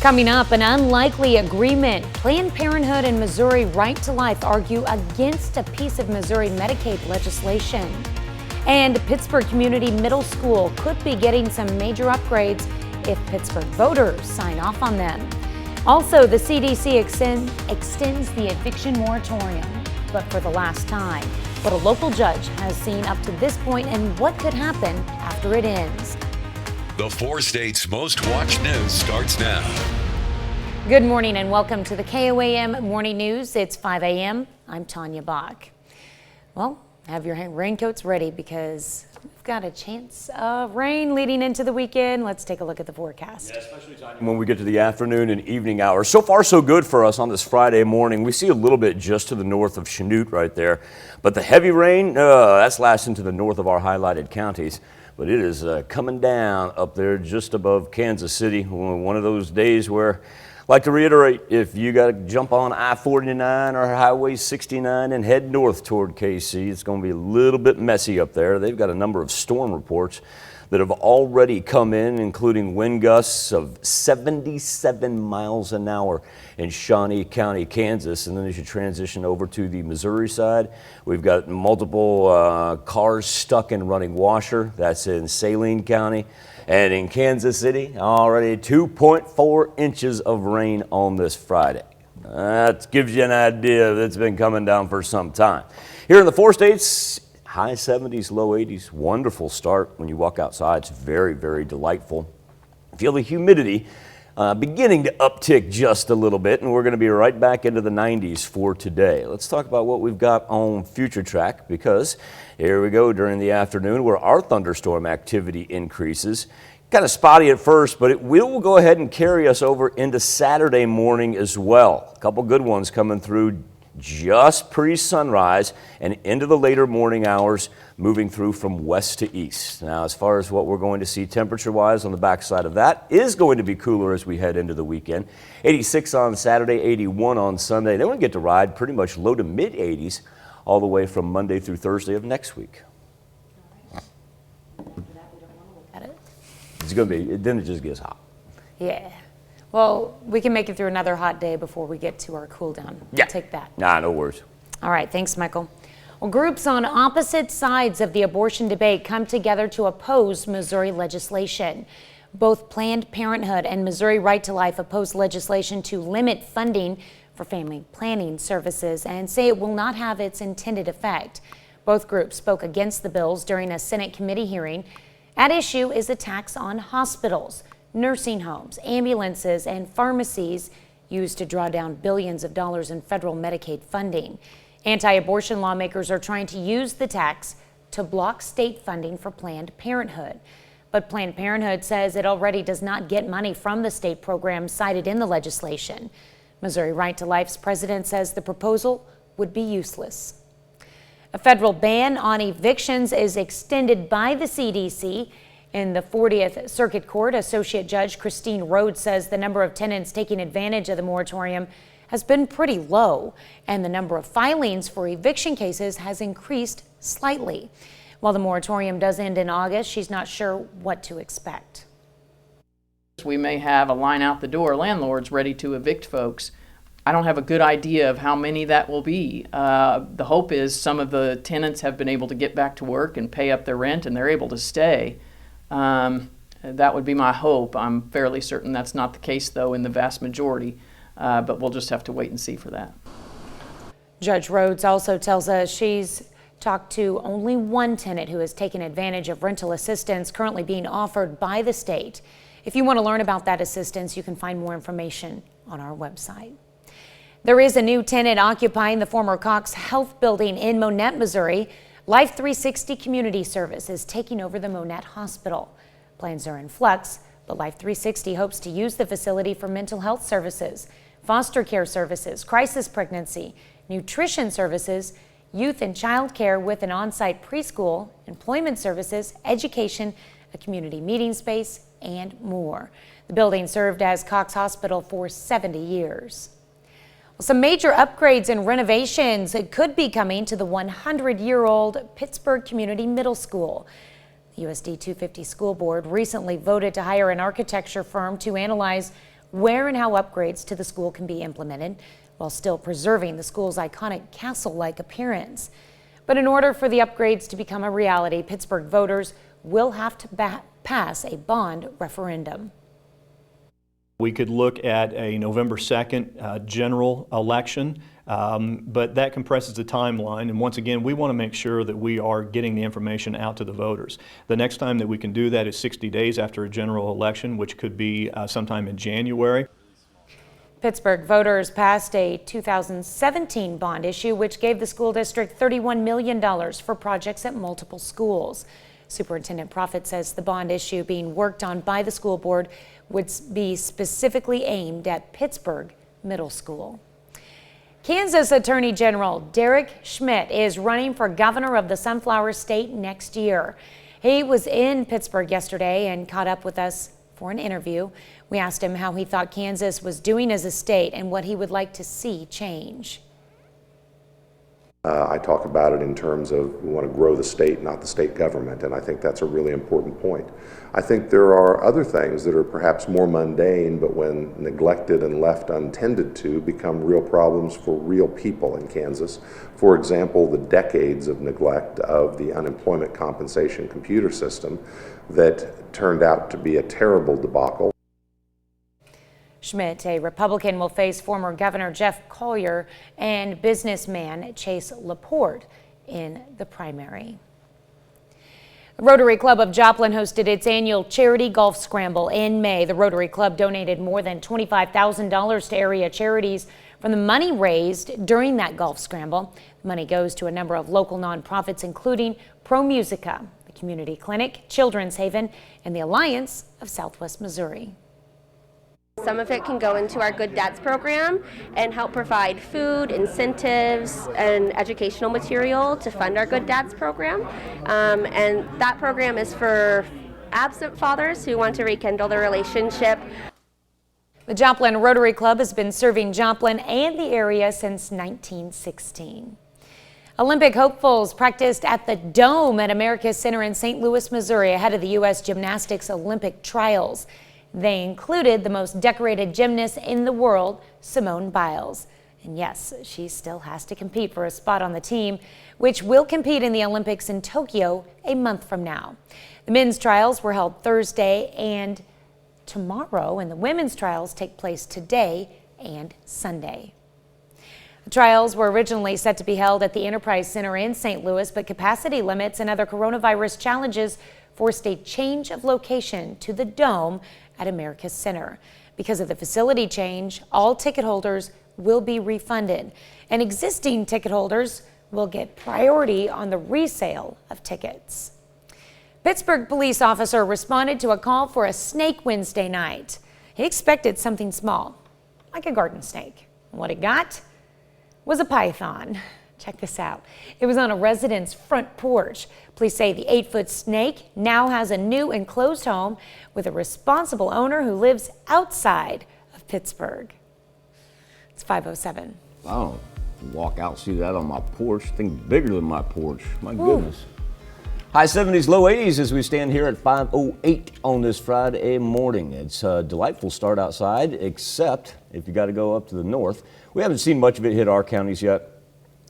Coming up, an unlikely agreement. Planned Parenthood and Missouri Right to Life argue against a piece of Missouri Medicaid legislation. And Pittsburgh Community Middle School could be getting some major upgrades if Pittsburgh voters sign off on them. Also, the CDC extends the eviction moratorium, but for the last time. What a local judge has seen up to this point and what could happen after it ends. The 4 states' most watched news starts now. Good morning and welcome to the KOAM Morning News. It's 5 a.m. I'm Tanya Bach. Well, have your raincoats ready because we've got a chance of rain leading into the weekend. Let's take a look at the forecast. Yeah, especially when we get to the afternoon and evening hours. So far, so good for us on this Friday morning. We see a little bit just to the north of Chanute right there, but the heavy rain, that's lasting to the north of our highlighted counties. But it is coming down up there just above Kansas City. One of those days where, I'd like to reiterate, if you got to jump on I-49 or Highway 69 and head north toward KC, it's going to be a little bit messy up there. They've got a number of storm reports that have already come in, including wind gusts of 77 miles an hour in Shawnee County, Kansas. And then as you transition over to the Missouri side, we've got multiple cars stuck in running washer. That's in Saline County. And in Kansas City, already 2.4 inches of rain on this Friday. That gives you an idea that it's been coming down for some time. Here in the 4 states, high 70s, low 80s, wonderful start. When you walk outside, it's very, very delightful. Feel the humidity beginning to uptick just a little bit, and we're going to be right back into the 90s for today. Let's talk about what we've got on Future Track, because here we go during the afternoon where our thunderstorm activity increases. Kind of spotty at first, but it will go ahead and carry us over into Saturday morning as well. A couple good ones coming through just pre-sunrise and into the later morning hours, moving through from west to east. Now, as far as what we're going to see temperature-wise on the backside of that, is going to be cooler as we head into the weekend. 86 on Saturday, 81 on Sunday. Then we get to ride pretty much low to mid 80s all the way from Monday through Thursday of next week. It's going to be, then it just gets hot. Yeah. Well, we can make it through another hot day before we get to our cool down. Yeah. We'll take that. Nah, no worries. All right. Thanks, Michael. Well, groups on opposite sides of the abortion debate come together to oppose Missouri legislation. Both Planned Parenthood and Missouri Right to Life oppose legislation to limit funding for family planning services and say it will not have its intended effect. Both groups spoke against the bills during a Senate committee hearing. At issue is a tax on hospitals, nursing homes, ambulances, and pharmacies used to draw down billions of dollars in federal Medicaid funding. Anti-abortion lawmakers are trying to use the tax to block state funding for Planned Parenthood. But Planned Parenthood says it already does not get money from the state programs cited in the legislation. Missouri Right to Life's president says the proposal would be useless. A federal ban on evictions is extended by the CDC. In the 40th Circuit Court, Associate Judge Christine Rhodes says the number of tenants taking advantage of the moratorium has been pretty low, and the number of filings for eviction cases has increased slightly. While the moratorium does end in August, she's not sure what to expect. We may have a line out the door, landlords ready to evict folks. I don't have a good idea of how many that will be. The hope is some of the tenants have been able to get back to work and pay up their rent and they're able to stay. That would be my hope. I'm fairly certain that's not the case, though, in the vast majority, but we'll just have to wait and see for that. Judge Rhodes also tells us she's talked to only one tenant who has taken advantage of rental assistance currently being offered by the state. If you want to learn about that assistance, you can find more information on our website. There is a new tenant occupying the former Cox Health Building in Monette, Missouri. Life 360 Community Service is taking over the Monette Hospital. Plans are in flux, but Life 360 hopes to use the facility for mental health services, foster care services, crisis pregnancy, nutrition services, youth and child care with an on-site preschool, employment services, education, a community meeting space, and more. The building served as Cox Hospital for 70 years. Some major upgrades and renovations could be coming to the 100-year-old Pittsburgh Community Middle School. The USD 250 School Board recently voted to hire an architecture firm to analyze where and how upgrades to the school can be implemented while still preserving the school's iconic castle-like appearance. But in order for the upgrades to become a reality, Pittsburgh voters will have to pass a bond referendum. We could look at a November 2nd general election, but that compresses the timeline. And once again, we want to make sure that we are getting the information out to the voters. The next time that we can do that is 60 days after a general election, which could be sometime in January. Pittsburgh voters passed a 2017 bond issue, which gave the school district $31 million for projects at multiple schools. Superintendent Proffitt says the bond issue being worked on by the school board would be specifically aimed at Pittsburgh Middle School. Kansas Attorney General Derek Schmidt is running for governor of the Sunflower State next year. He was in Pittsburgh yesterday and caught up with us for an interview. We asked him how he thought Kansas was doing as a state and what he would like to see change. I talk about it in terms of we want to grow the state, not the state government, and I think that's a really important point. I think there are other things that are perhaps more mundane, but when neglected and left untended to, become real problems for real people in Kansas. For example, the decades of neglect of the unemployment compensation computer system that turned out to be a terrible debacle. Schmidt, a Republican, will face former Governor Jeff Collier and businessman Chase Laporte in the primary. The Rotary Club of Joplin hosted its annual charity golf scramble in May. The Rotary Club donated more than $25,000 to area charities from the money raised during that golf scramble. The money goes to a number of local nonprofits, including Pro Musica, the Community Clinic, Children's Haven, and the Alliance of Southwest Missouri. Some of it can go into our Good Dads program and help provide food, incentives, and educational material to fund our Good Dads program. And that program is for absent fathers who want to rekindle their relationship. The Joplin Rotary Club has been serving Joplin and the area since 1916. Olympic hopefuls practiced at the Dome at America's Center in St. Louis, Missouri ahead of the U.S. Gymnastics Olympic trials. They included the most decorated gymnast in the world, Simone Biles. And yes, she still has to compete for a spot on the team, which will compete in the Olympics in Tokyo a month from now. The men's trials were held Thursday and tomorrow, and the women's trials take place today and Sunday. The trials were originally set to be held at the Enterprise Center in St. Louis, but capacity limits and other coronavirus challenges forced a change of location to the Dome at America's Center. Because of the facility change, all ticket holders will be refunded, and existing ticket holders will get priority on the resale of tickets. Pittsburgh police officer responded to a call for a snake Wednesday night. He expected something small, like a garden snake. What he got was a python. Check this out. It was on a resident's front porch. Police say the 8-foot snake now has a new enclosed home with a responsible owner who lives outside of Pittsburgh. It's 5:07. I don't walk out and see that on my porch. Thing bigger than my porch. My goodness. High 70s, low 80s as we stand here at 5:08 on this Friday morning. It's a delightful start outside, except if you got to go up to the north. We haven't seen much of it hit our counties yet.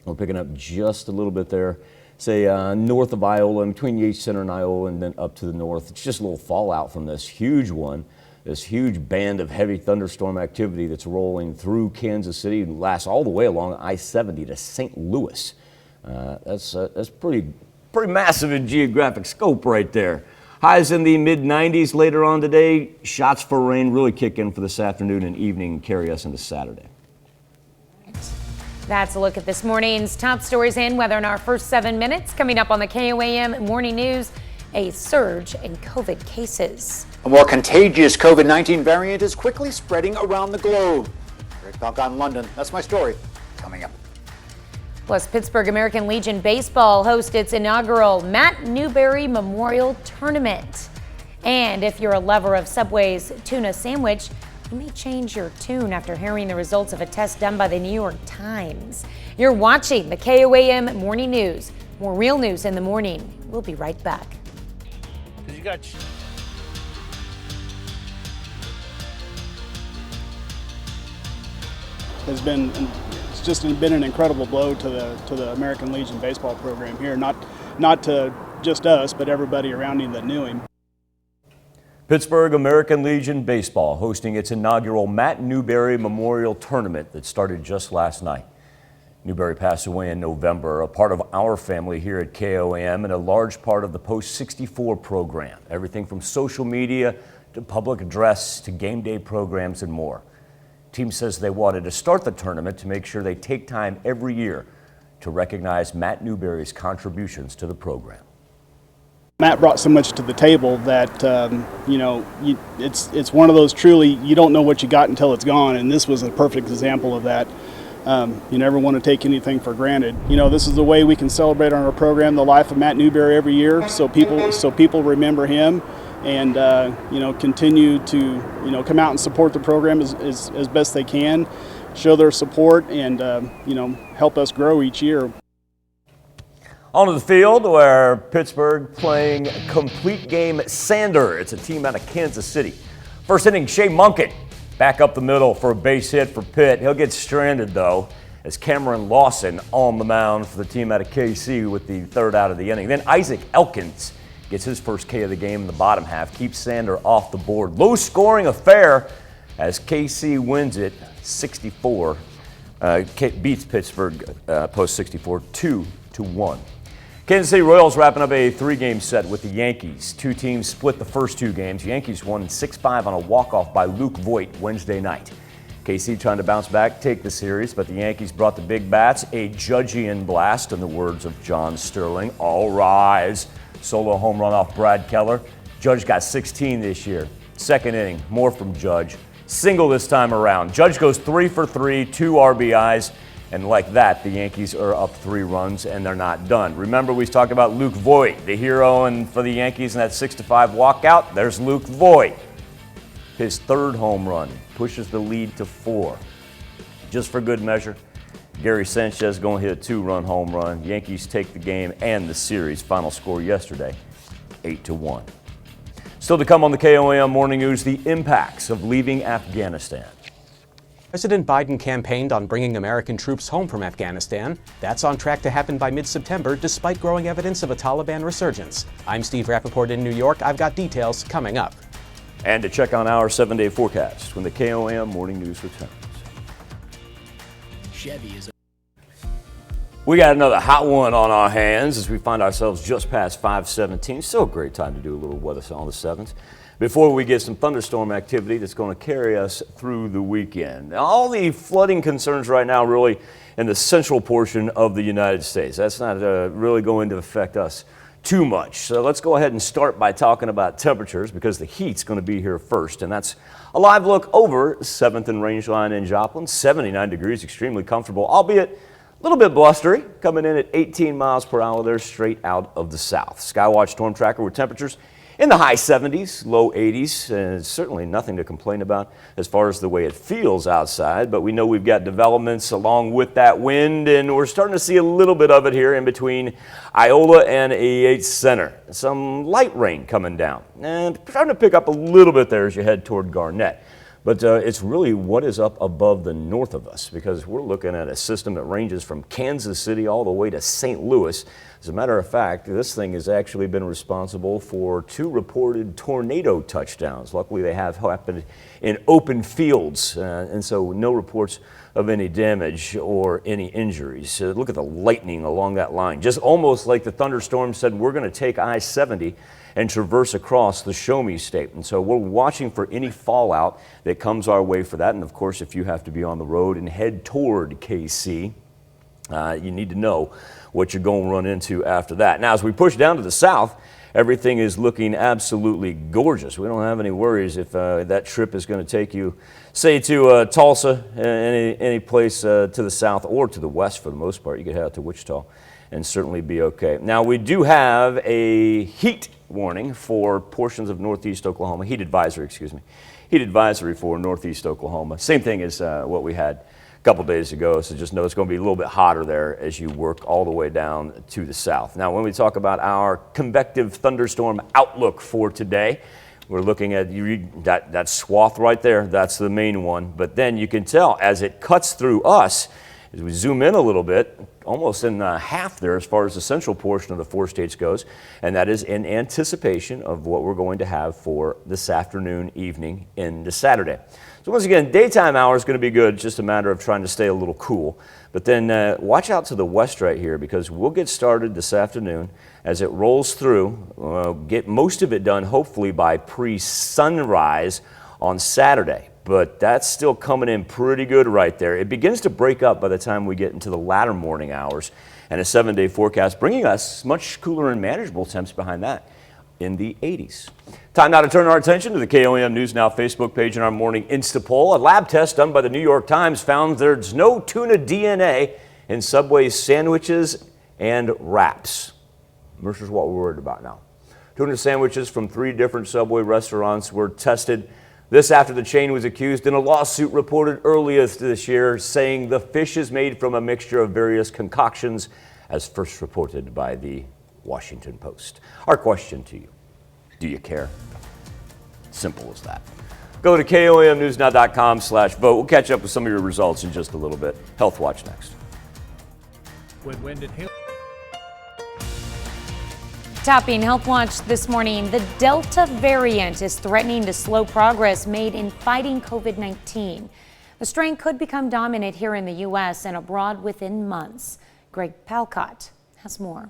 We're picking up just a little bit there, say north of Iola, in between Yates Center and Iola, and then up to the north. It's just a little fallout from this huge one, this huge band of heavy thunderstorm activity that's rolling through Kansas City and lasts all the way along I-70 to St. Louis. That's pretty massive in geographic scope right there. Highs in the mid-90s later on today. Shots for rain really kick in for this afternoon and evening and carry us into Saturday. That's a look at this morning's top stories and weather in our first 7 minutes. Coming up on the KOAM Morning News, a surge in COVID cases. A more contagious COVID-19 variant is quickly spreading around the globe. Rick Belka in London. That's my story. Coming up. Plus, Pittsburgh American Legion Baseball hosts its inaugural Matt Newberry Memorial Tournament. And if you're a lover of Subway's tuna sandwich, you may change your tune after hearing the results of a test done by the New York Times. You're watching the KOAM Morning News. More real news in the morning. We'll be right back. has been, it's just been an incredible blow to the American Legion baseball program here. Not to just us, but everybody around him that knew him. Pittsburgh American Legion Baseball hosting its inaugural Matt Newberry Memorial Tournament that started just last night. Newberry passed away in November, a part of our family here at KOAM and a large part of the Post-64 program. Everything from social media to public address to game day programs and more. Team says they wanted to start the tournament to make sure they take time every year to recognize Matt Newberry's contributions to the program. Matt brought so much to the table that, it's one of those truly, you don't know what you got until it's gone, and this was a perfect example of that. You never want to take anything for granted. This is the way we can celebrate on our program the life of Matt Newberry every year, so people remember him and, continue to, come out and support the program as best they can, show their support and, help us grow each year. Onto the field where Pittsburgh playing complete game Sander. It's a team out of Kansas City. First inning, Shea Monken back up the middle for a base hit for Pitt. He'll get stranded though as Cameron Lawson on the mound for the team out of KC with the third out of the inning. Then Isaac Elkins gets his first K of the game in the bottom half, keeps Sander off the board. Low scoring affair as KC wins it 64, beats Pittsburgh Post-64 2-1. Kansas City Royals wrapping up a 3-game set with the Yankees. Two teams split the first 2 games. Yankees won 6-5 on a walk-off by Luke Voigt Wednesday night. KC trying to bounce back, take the series, but the Yankees brought the big bats a Judgian blast, in the words of John Sterling. All rise. Solo home run off Brad Keller. Judge got 16 this year. Second inning, more from Judge. Single this time around. Judge goes 3 for 3, 2 RBIs. And like that, the Yankees are up 3 runs, and they're not done. Remember, we talked about Luke Voigt, the hero for the Yankees in that 6-5 walkout. There's Luke Voigt. His 3rd home run pushes the lead to 4. Just for good measure, Gary Sanchez going to hit a 2-run home run. Yankees take the game and the series. Final score yesterday, 8-1. Still to come on the KOAM Morning News, the impacts of leaving Afghanistan. President Biden campaigned on bringing American troops home from Afghanistan. That's on track to happen by mid-September, despite growing evidence of a Taliban resurgence. I'm Steve Rappaport in New York. I've got details coming up. And to check on our 7-day forecast when the KOAM Morning News returns. We got another hot one on our hands as we find ourselves just past 5:17. Still a great time to do a little weather on the 7th. Before we get some thunderstorm activity that's going to carry us through the weekend. Now, all the flooding concerns right now really in the central portion of the United States. That's not really going to affect us too much. So let's go ahead and start by talking about temperatures because the heat's going to be here first. And that's a live look over 7th and Rangeline in Joplin. 79 degrees, extremely comfortable, albeit a little bit blustery, coming in at 18 miles per hour there straight out of the south. Skywatch Storm Tracker with temperatures in the high 70s, low 80s, and certainly nothing to complain about as far as the way it feels outside, but we know we've got developments along with that wind, and we're starting to see a little bit of it here in between Iola and AH Center. Some light rain coming down, and starting to pick up a little bit there as you head toward Garnett. But it's really what is up above the north of us because we're looking at a system that ranges from Kansas City all the way to St. Louis. As a matter of fact, this thing has actually been responsible for 2 reported tornado touchdowns. Luckily, they have happened in open fields, and so no reports of any damage or any injuries. Look at the lightning along that line. Just almost like the thunderstorm said, we're going to take I-70 and traverse across the Show Me State. And so we're watching for any fallout that comes our way for that. And of course, if you have to be on the road and head toward KC, you need to know what you're going to run into after that. Now, as we push down to the south, everything is looking absolutely gorgeous. We don't have any worries if that trip is going to take you, say, to Tulsa, any place to the south or to the west for the most part. You could head out to Wichita and certainly be okay. Now, we do have a heat warning for portions of northeast Oklahoma, heat advisory for northeast Oklahoma. Same thing as what we had a couple days ago, so just know it's going to be a little bit hotter there as you work all the way down to the south. Now, when we talk about our convective thunderstorm outlook for today, We're looking at that swath right there. That's the main one. But then you can tell as it cuts through us, as we zoom in a little bit, almost in half there as far as the central portion of the 4 states goes. And that is in anticipation of what we're going to have for this afternoon, evening, into Saturday. So once again, daytime hour is going to be good. It's just a matter of trying to stay a little cool. But then watch out to the west right here, because we'll get started this afternoon as it rolls through. Get most of it done hopefully by pre-sunrise on Saturday. But that's still coming in pretty good right there. It begins to break up by the time we get into the latter morning hours, and a 7-day forecast bringing us much cooler and manageable temps behind that in the 80s. Time now to turn our attention to the KOAM News Now Facebook page and our morning Insta poll. A lab test done by the New York Times found there's no tuna DNA in Subway sandwiches and wraps. Mercer's what we're worried about now. Tuna sandwiches from 3 different Subway restaurants were tested. This after the chain was accused in a lawsuit reported earlier this year, saying the fish is made from a mixture of various concoctions, as first reported by the Washington Post. Our question to you, do you care? Simple as that. Go to KOAMNewsNow.com/vote. We'll catch up with some of your results in just a little bit. Health Watch next. Topping Health Watch this morning, the Delta variant is threatening to slow progress made in fighting COVID-19. The strain could become dominant here in the U.S. and abroad within months. Greg Palcott has more.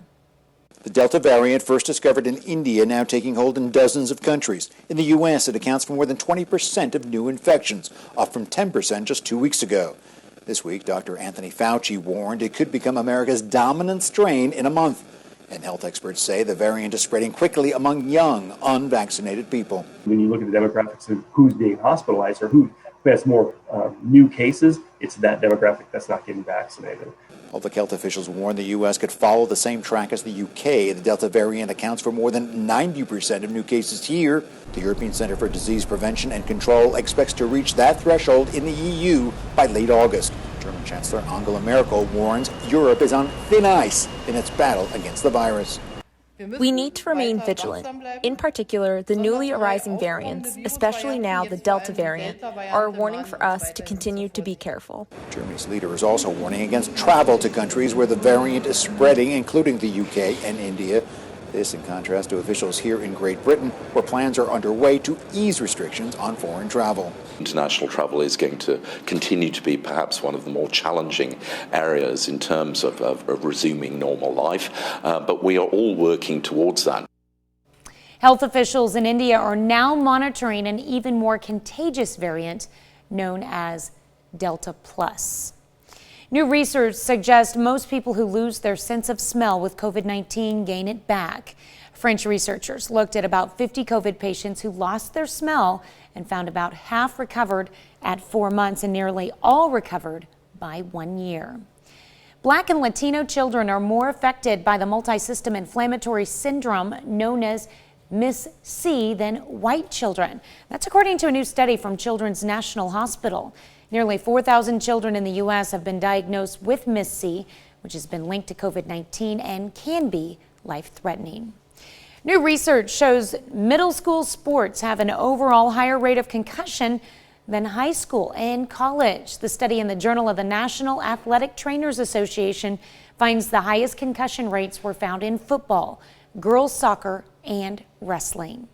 The Delta variant, first discovered in India, now taking hold in dozens of countries. In the U.S., it accounts for more than 20% of new infections, up from 10% just 2 weeks ago. This week, Dr. Anthony Fauci warned it could become America's dominant strain in a month. And health experts say the variant is spreading quickly among young, unvaccinated people. When you look at the demographics of who's being hospitalized or who has more new cases, it's that demographic that's not getting vaccinated. Public health officials warn the U.S. could follow the same track as the U.K. The Delta variant accounts for more than 90% of new cases here. The European Centre for Disease Prevention and Control expects to reach that threshold in the EU by late August. German Chancellor Angela Merkel warns Europe is on thin ice in its battle against the virus. We need to remain vigilant. In particular, the newly arising variants, especially now the Delta variant, are a warning for us to continue to be careful. Germany's leader is also warning against travel to countries where the variant is spreading, including the UK and India. This in contrast to officials here in Great Britain, where plans are underway to ease restrictions on foreign travel. International travel is going to continue to be perhaps one of the more challenging areas in terms of resuming normal life, but we are all working towards that. Health officials in India are now monitoring an even more contagious variant known as Delta Plus. New research suggests most people who lose their sense of smell with COVID-19 gain it back. French researchers looked at about 50 COVID patients who lost their smell and found about half recovered at 4 months and nearly all recovered by 1 year. Black and Latino children are more affected by the multi-system inflammatory syndrome known as MIS-C than white children. That's according to a new study from Children's National Hospital. Nearly 4,000 children in the U.S. have been diagnosed with MIS-C, which has been linked to COVID-19 and can be life-threatening. New research shows middle school sports have an overall higher rate of concussion than high school and college. The study in the Journal of the National Athletic Trainers Association finds the highest concussion rates were found in football, girls soccer, and wrestling.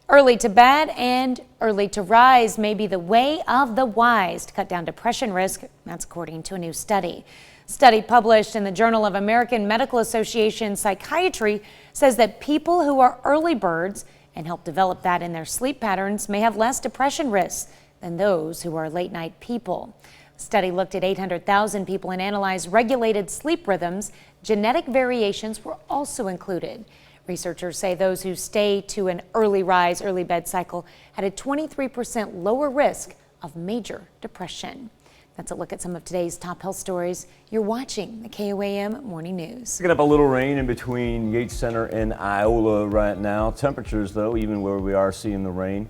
Early to bed and early to rise may be the way of the wise to cut down depression risk. That's according to a new study. Study published in the Journal of American Medical Association Psychiatry says that people who are early birds and help develop that in their sleep patterns may have less depression risks than those who are late night people. The study looked at 800,000 people and analyzed regulated sleep rhythms. Genetic variations were also included. Researchers say those who stay to an early rise, early bed cycle had a 23% lower risk of major depression. That's a look at some of today's top health stories. You're watching the KOAM Morning News. Picking up a little rain in between Yates Center and Iola right now. Temperatures, though, even where we are seeing the rain,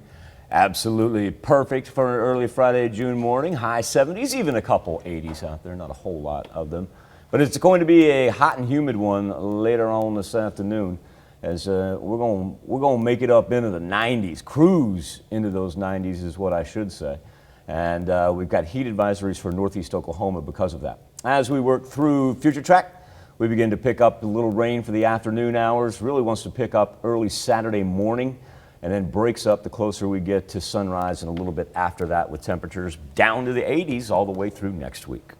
absolutely perfect for an early Friday, June morning. High 70s, even a couple 80s out there, not a whole lot of them. But it's going to be a hot and humid one later on this afternoon. as we're going to make it up into the 90s, cruise into those 90s is what I should say. And we've got heat advisories for northeast Oklahoma because of that. As we work through future track, we begin to pick up a little rain for the afternoon hours. Really wants to pick up early Saturday morning and then breaks up the closer we get to sunrise and a little bit after that, with temperatures down to the 80s all the way through next week.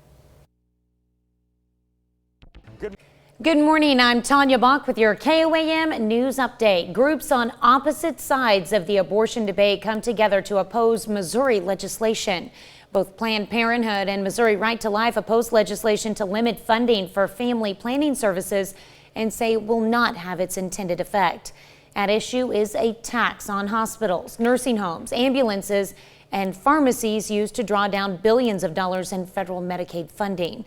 Good morning, I'm Tanya Bach with your KOAM News Update. Groups on opposite sides of the abortion debate come together to oppose Missouri legislation. Both Planned Parenthood and Missouri Right to Life oppose legislation to limit funding for family planning services and say it will not have its intended effect. At issue is a tax on hospitals, nursing homes, ambulances, and pharmacies used to draw down billions of dollars in federal Medicaid funding.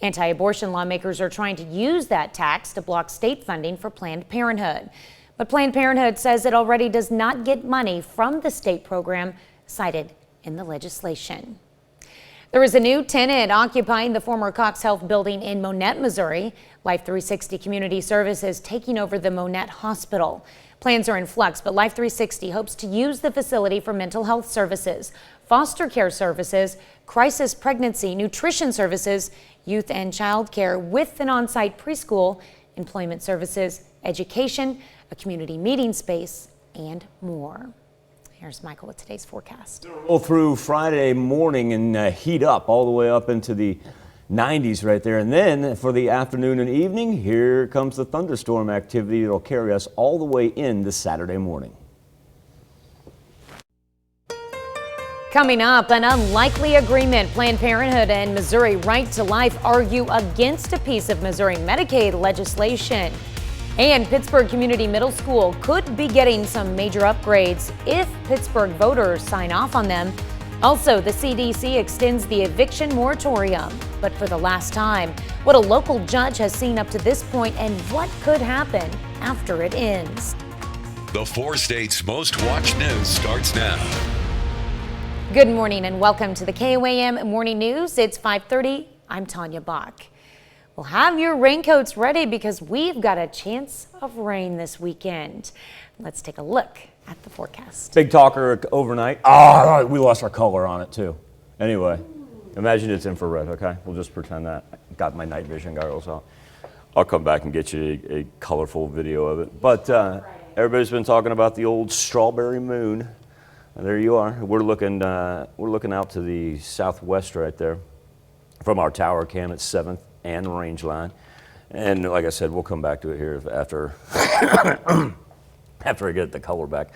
Anti-abortion lawmakers are trying to use that tax to block state funding for Planned Parenthood. But Planned Parenthood says it already does not get money from the state program cited in the legislation. There is a new tenant occupying the former Cox Health building in Monette, Missouri. Life 360 Community Services taking over the Monette Hospital. Plans are in flux, but Life 360 hopes to use the facility for mental health services, foster care services, crisis pregnancy, nutrition services, youth and child care with an on-site preschool, employment services, education, a community meeting space, and more. Here's Michael with today's forecast. Roll through Friday morning and heat up all the way up into the 90s right there. And then for the afternoon and evening, here comes the thunderstorm activity that'll carry us all the way into Saturday morning. Coming up, an unlikely agreement. Planned Parenthood and Missouri Right to Life argue against a piece of Missouri Medicaid legislation. And Pittsburgh Community Middle School could be getting some major upgrades if Pittsburgh voters sign off on them. Also, the CDC extends the eviction moratorium. But for the last time, what a local judge has seen up to this point and what could happen after it ends. The 4 states' most watched news starts now. Good morning and welcome to the KOAM Morning News. It's 5:30. I'm Tanya Bach. Well, have your raincoats ready because we've got a chance of rain this weekend. Let's take a look at the forecast. Big talker overnight. Oh, we lost our color on it too. Anyway, imagine it's infrared, okay? We'll just pretend that. Got my night vision goggles on. I'll come back and get you a colorful video of it. But everybody's been talking about the old strawberry moon. And there you are. We're looking out to the southwest right there from our tower cam at 7th and range line. And like I said, we'll come back to it here after after I get the color back.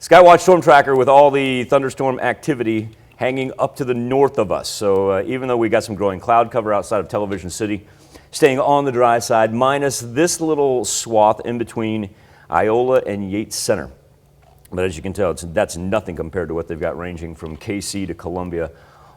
Skywatch Storm Tracker with all the thunderstorm activity hanging up to the north of us. So even though we got some growing cloud cover outside of Television City, staying on the dry side, minus this little swath in between Iola and Yates Center. But as you can tell, that's nothing compared to what they've got ranging from KC to Columbia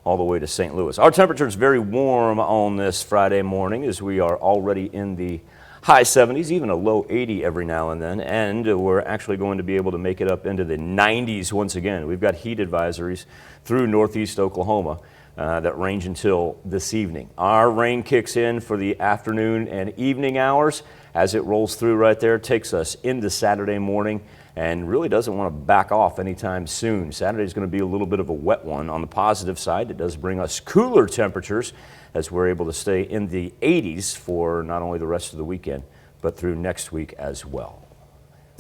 all the way to St. Louis. Our temperature is very warm on this Friday morning as we are already in the high 70s, even a low 80 every now and then, and we're actually going to be able to make it up into the 90s once again. We've got heat advisories through northeast Oklahoma that range until this evening. Our rain kicks in for the afternoon and evening hours as it rolls through right there, takes us into Saturday morning, and really doesn't want to back off anytime soon. Saturday is going to be a little bit of a wet one. On the positive side, it does bring us cooler temperatures as we're able to stay in the 80s for not only the rest of the weekend, but through next week as well.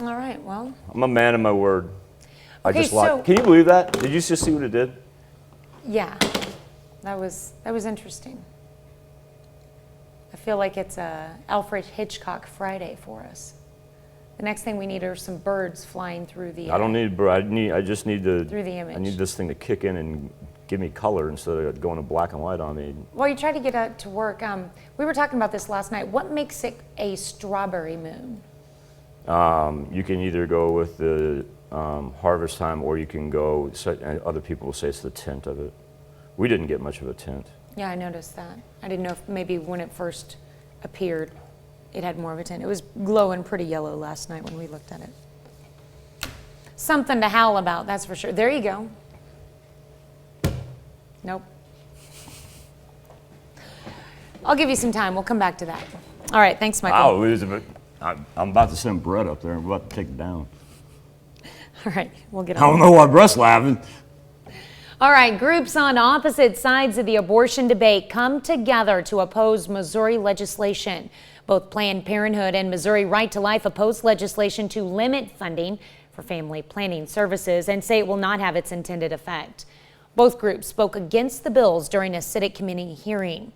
All right, well. I'm a man of my word. Okay, Can you believe that? Did you just see what it did? Yeah, that was interesting. I feel like it's a Alfred Hitchcock Friday for us. The next thing we need are some birds flying through the. I don't need birds. I just need through the image. I need this thing to kick in and give me color instead of going to black and white on me. Well, you try to get out to work. We were talking about this last night. What makes it a strawberry moon? You can either go with the harvest time, or you can go. Other people will say it's the tint of it. We didn't get much of a tint. Yeah, I noticed that. I didn't know if maybe when it first appeared, it had more of a tint. It was glowing pretty yellow last night when we looked at it. Something to howl about, that's for sure. There you go. Nope. I'll give you some time. We'll come back to that. All right, thanks, Michael. Wow, I'm about to send Brett up there. I'm about to take it down. All right, we'll get on. I don't know why Brett's laughing. All right, groups on opposite sides of the abortion debate come together to oppose Missouri legislation. Both Planned Parenthood and Missouri Right to Life oppose legislation to limit funding for family planning services and say it will not have its intended effect. Both groups spoke against the bills during a Senate committee hearing.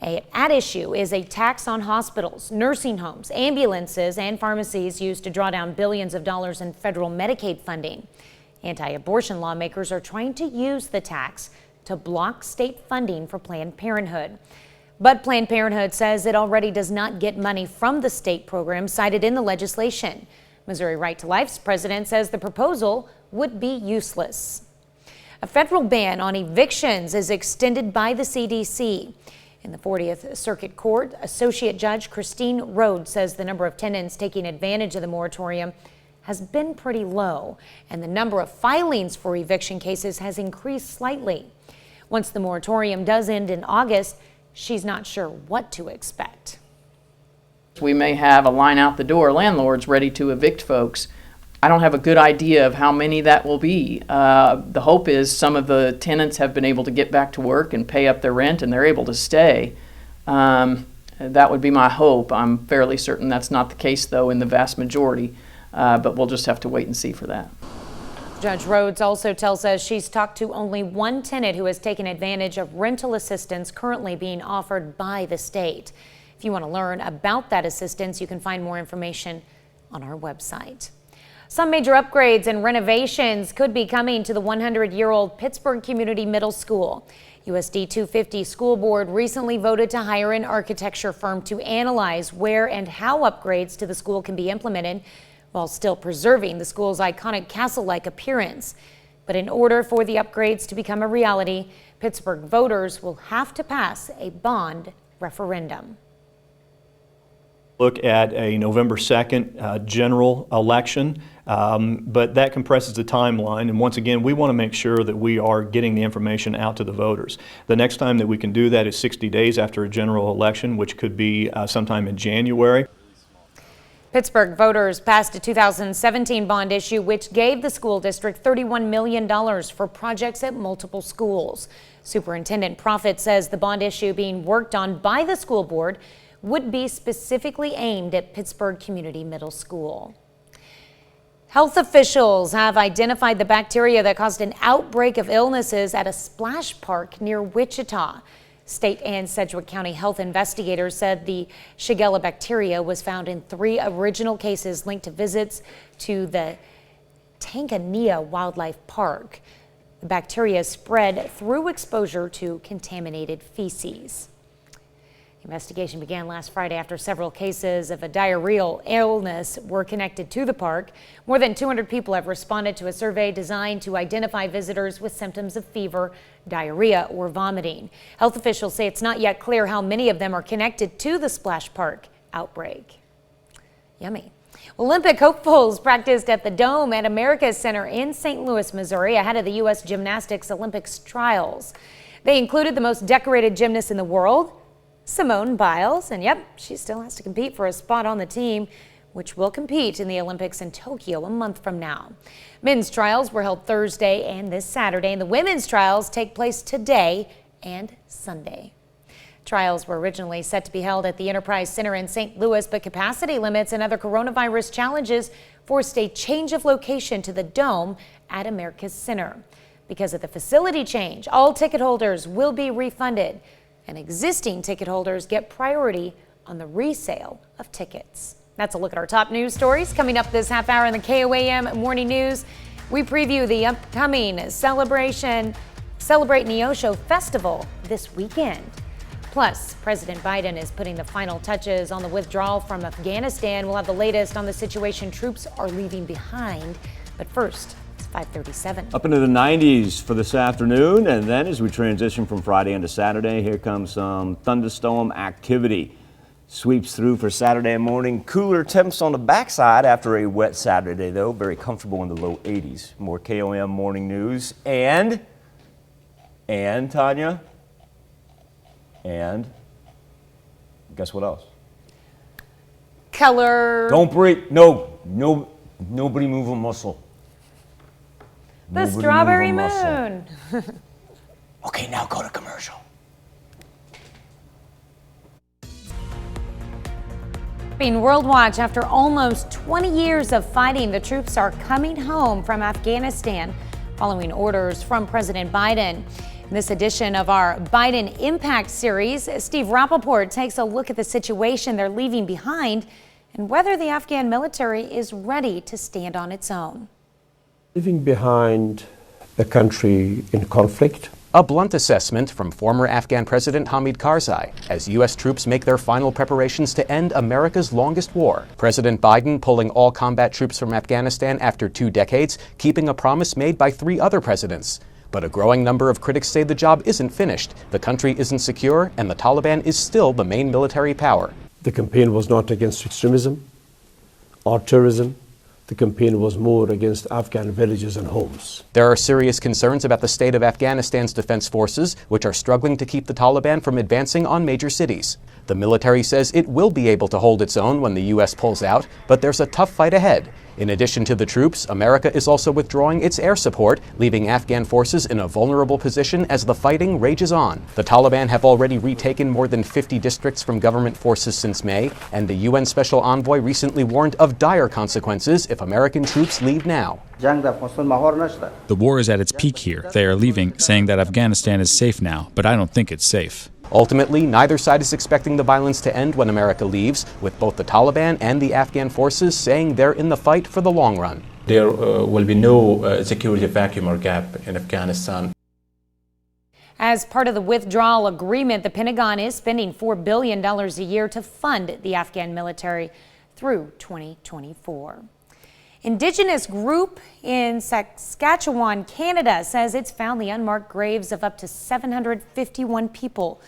At issue is a tax on hospitals, nursing homes, ambulances, and pharmacies used to draw down billions of dollars in federal Medicaid funding. Anti-abortion lawmakers are trying to use the tax to block state funding for Planned Parenthood. But Planned Parenthood says it already does not get money from the state program cited in the legislation. Missouri Right to Life's president says the proposal would be useless. A federal ban on evictions is extended by the CDC. In the 40th Circuit Court, Associate Judge Christine Rhodes says the number of tenants taking advantage of the moratorium has been pretty low, and the number of filings for eviction cases has increased slightly. Once the moratorium does end in August, she's not sure what to expect. We may have a line out the door, landlords ready to evict folks. I don't have a good idea of how many that will be. The hope is some of the tenants have been able to get back to work and pay up their rent and they're able to stay. That would be my hope. I'm fairly certain that's not the case, though, in the vast majority. But we'll just have to wait and see for that. Judge Rhodes also tells us she's talked to only one tenant who has taken advantage of rental assistance currently being offered by the state. If you want to learn about that assistance, you can find more information on our website. Some major upgrades and renovations could be coming to the 100-year-old Pittsburgh Community Middle School. USD 250 School Board recently voted to hire an architecture firm to analyze where and how upgrades to the school can be implemented, while still preserving the school's iconic castle-like appearance. But in order for the upgrades to become a reality, Pittsburgh voters will have to pass a bond referendum. Look at a November 2nd general election, but that compresses the timeline. And once again, we want to make sure that we are getting the information out to the voters. The next time that we can do that is 60 days after a general election, which could be sometime in January. Pittsburgh voters passed a 2017 bond issue which gave the school district $31 million for projects at multiple schools. Superintendent Proffitt says the bond issue being worked on by the school board would be specifically aimed at Pittsburgh Community Middle School. Health officials have identified the bacteria that caused an outbreak of illnesses at a splash park near Wichita. State and Sedgwick County health investigators said the Shigella bacteria was found in 3 original cases linked to visits to the Tanzania Wildlife Park. The bacteria spread through exposure to contaminated feces. The investigation began last Friday after several cases of a diarrheal illness were connected to the park. More than 200 people have responded to a survey designed to identify visitors with symptoms of fever, diarrhea, or vomiting. Health officials say it's not yet clear how many of them are connected to the splash park outbreak. Yummy. Olympic hopefuls practiced at the Dome at America's Center in St. Louis, Missouri, ahead of the U.S. Gymnastics Olympics trials. They included the most decorated gymnast in the world, Simone Biles, and yep, she still has to compete for a spot on the team, which will compete in the Olympics in Tokyo a month from now. Men's trials were held Thursday and this Saturday, and the women's trials take place today and Sunday. Trials were originally set to be held at the Enterprise Center in St. Louis, but capacity limits and other coronavirus challenges forced a change of location to the Dome at America's Center. Because of the facility change, all ticket holders will be refunded, and existing ticket holders get priority on the resale of tickets. That's a look at our top news stories. Coming up this half hour in the KOAM Morning News, we preview the upcoming Celebrate Neosho Festival this weekend. Plus, President Biden is putting the final touches on the withdrawal from Afghanistan. We'll have the latest on the situation troops are leaving behind. But first, 5:37. Up into the 90s for this afternoon, and then as we transition from Friday into Saturday, here comes some thunderstorm activity. Sweeps through for Saturday morning. Cooler temps on the backside after a wet Saturday, though. Very comfortable in the low 80s. More KOAM morning news. And Tanya, and guess what else? color. Don't breathe. No, nobody move a muscle. The Nobody strawberry move a muscle. moon. Okay, now go to commercial. Being World Watch, after almost 20 years of fighting, the troops are coming home from Afghanistan following orders from President Biden. In this edition of our Biden Impact series, Steve Rappaport takes a look at the situation they're leaving behind and whether the Afghan military is ready to stand on its own. Leaving behind a country in conflict. A blunt assessment from former Afghan President Hamid Karzai as U.S. troops make their final preparations to end America's longest war. President Biden pulling all combat troops from Afghanistan after 2 decades, keeping a promise made by 3 other presidents. But a growing number of critics say the job isn't finished, the country isn't secure, and the Taliban is still the main military power. The campaign was not against extremism or terrorism. The campaign was more against Afghan villages and homes. There are serious concerns about the state of Afghanistan's defense forces, which are struggling to keep the Taliban from advancing on major cities. The military says it will be able to hold its own when the U.S. pulls out, but there's a tough fight ahead. In addition to the troops, America is also withdrawing its air support, leaving Afghan forces in a vulnerable position as the fighting rages on. The Taliban have already retaken more than 50 districts from government forces since May, and the UN Special Envoy recently warned of dire consequences if American troops leave now. The war is at its peak here. They are leaving, saying that Afghanistan is safe now, but I don't think it's safe. Ultimately, neither side is expecting the violence to end when America leaves, with both the Taliban and the Afghan forces saying they're in the fight for the long run. There will be no security vacuum or gap in Afghanistan. As part of the withdrawal agreement, the Pentagon is spending $4 billion a year to fund the Afghan military through 2024. Indigenous group in Saskatchewan, Canada, says it's found the unmarked graves of up to 751 people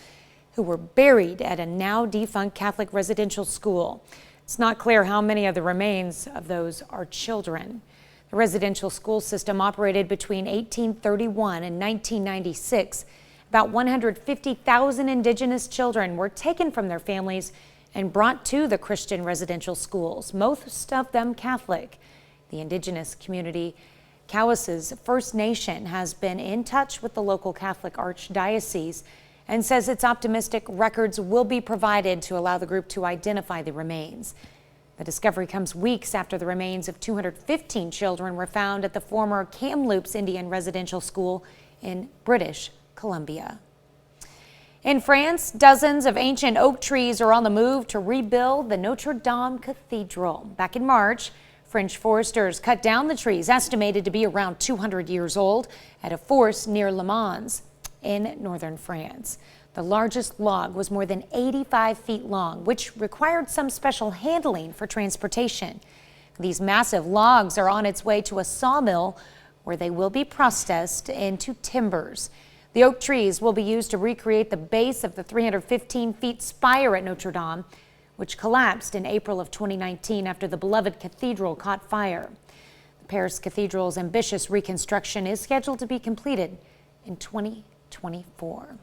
who were buried at a now defunct Catholic residential school. It's not clear how many of the remains of those are children. The residential school system operated between 1831 and 1996. About 150,000 Indigenous children were taken from their families and brought to the Christian residential schools, most of them Catholic. The Indigenous community, Cowess's First Nation, has been in touch with the local Catholic Archdiocese and says it's optimistic records will be provided to allow the group to identify the remains. The discovery comes weeks after the remains of 215 children were found at the former Kamloops Indian Residential School in British Columbia. In France, dozens of ancient oak trees are on the move to rebuild the Notre Dame Cathedral. Back in March, French foresters cut down the trees, estimated to be around 200 years old, at a forest near Le Mans in northern France. The largest log was more than 85 feet long, which required some special handling for transportation. These massive logs are on its way to a sawmill where they will be processed into timbers. The oak trees will be used to recreate the base of the 315 feet spire at Notre Dame, which collapsed in April of 2019 after the beloved cathedral caught fire. The Paris Cathedral's ambitious reconstruction is scheduled to be completed in 2024.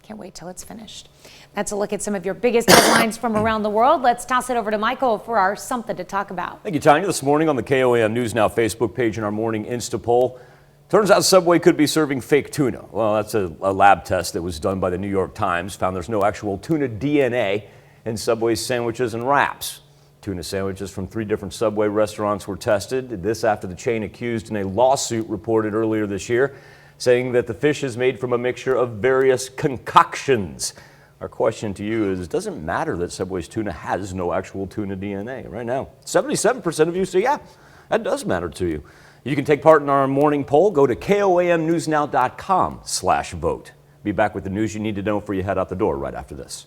Can't wait till it's finished. That's a look at some of your biggest headlines from around the world. Let's toss it over to Michael for our Something to Talk About. Thank you, Tanya. This morning on the KOAM News Now Facebook page in our morning Insta poll, turns out Subway could be serving fake tuna. Well, that's a lab test that was done by the New York Times, found there's no actual tuna DNA in Subway's sandwiches and wraps. Tuna sandwiches from 3 different Subway restaurants were tested. This after the chain accused in a lawsuit reported earlier this year, saying that the fish is made from a mixture of various concoctions. Our question to you is, does it matter that Subway's tuna has no actual tuna DNA? Right now, 77% of you say, yeah, that does matter to you. You can take part in our morning poll. Go to KOAMnewsnow.com/vote. Be back with the news you need to know before you head out the door right after this.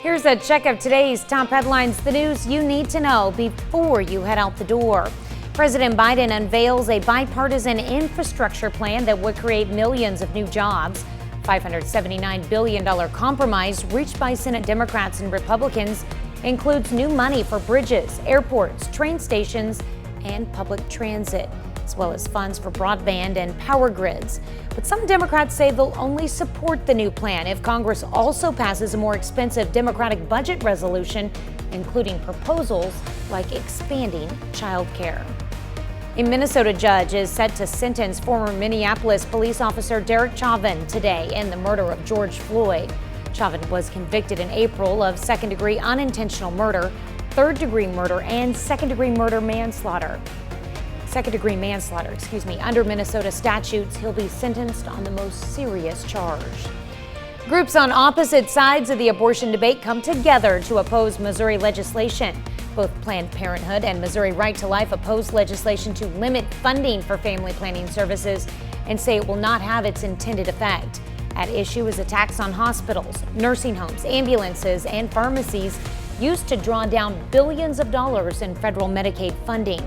Here's a check of today's top headlines, the news you need to know before you head out the door. President Biden unveils a bipartisan infrastructure plan that would create millions of new jobs. $579 billion compromise reached by Senate Democrats and Republicans includes new money for bridges, airports, train stations, and public transit, as well as funds for broadband and power grids. But some Democrats say they'll only support the new plan if Congress also passes a more expensive Democratic budget resolution including proposals like expanding childcare. A Minnesota judge is set to sentence former Minneapolis police officer Derek Chauvin today in the murder of George Floyd. Chauvin was convicted in April of second-degree unintentional murder, third-degree murder, and second-degree manslaughter. Under Minnesota statutes, he'll be sentenced on the most serious charge. Groups on opposite sides of the abortion debate come together to oppose Missouri legislation. Both Planned Parenthood and Missouri Right to Life oppose legislation to limit funding for family planning services and say it will not have its intended effect. At issue is a tax on hospitals, nursing homes, ambulances, and pharmacies used to draw down billions of dollars in federal Medicaid funding.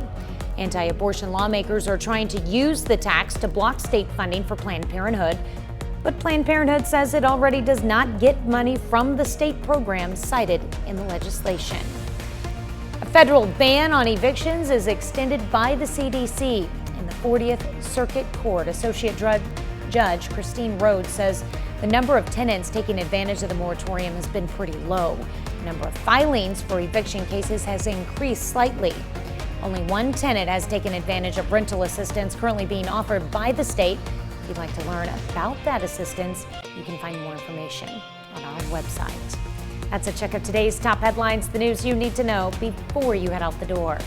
Anti-abortion lawmakers are trying to use the tax to block state funding for Planned Parenthood, but Planned Parenthood says it already does not get money from the state programs cited in the legislation. A federal ban on evictions is extended by the CDC. In the 40th Circuit Court, Associate Judge Christine Rhodes says the number of tenants taking advantage of the moratorium has been pretty low. The number of filings for eviction cases has increased slightly. Only one tenant has taken advantage of rental assistance currently being offered by the state. If you'd like to learn about that assistance, you can find more information on our website. That's a check of today's top headlines, the news you need to know before you head out the door.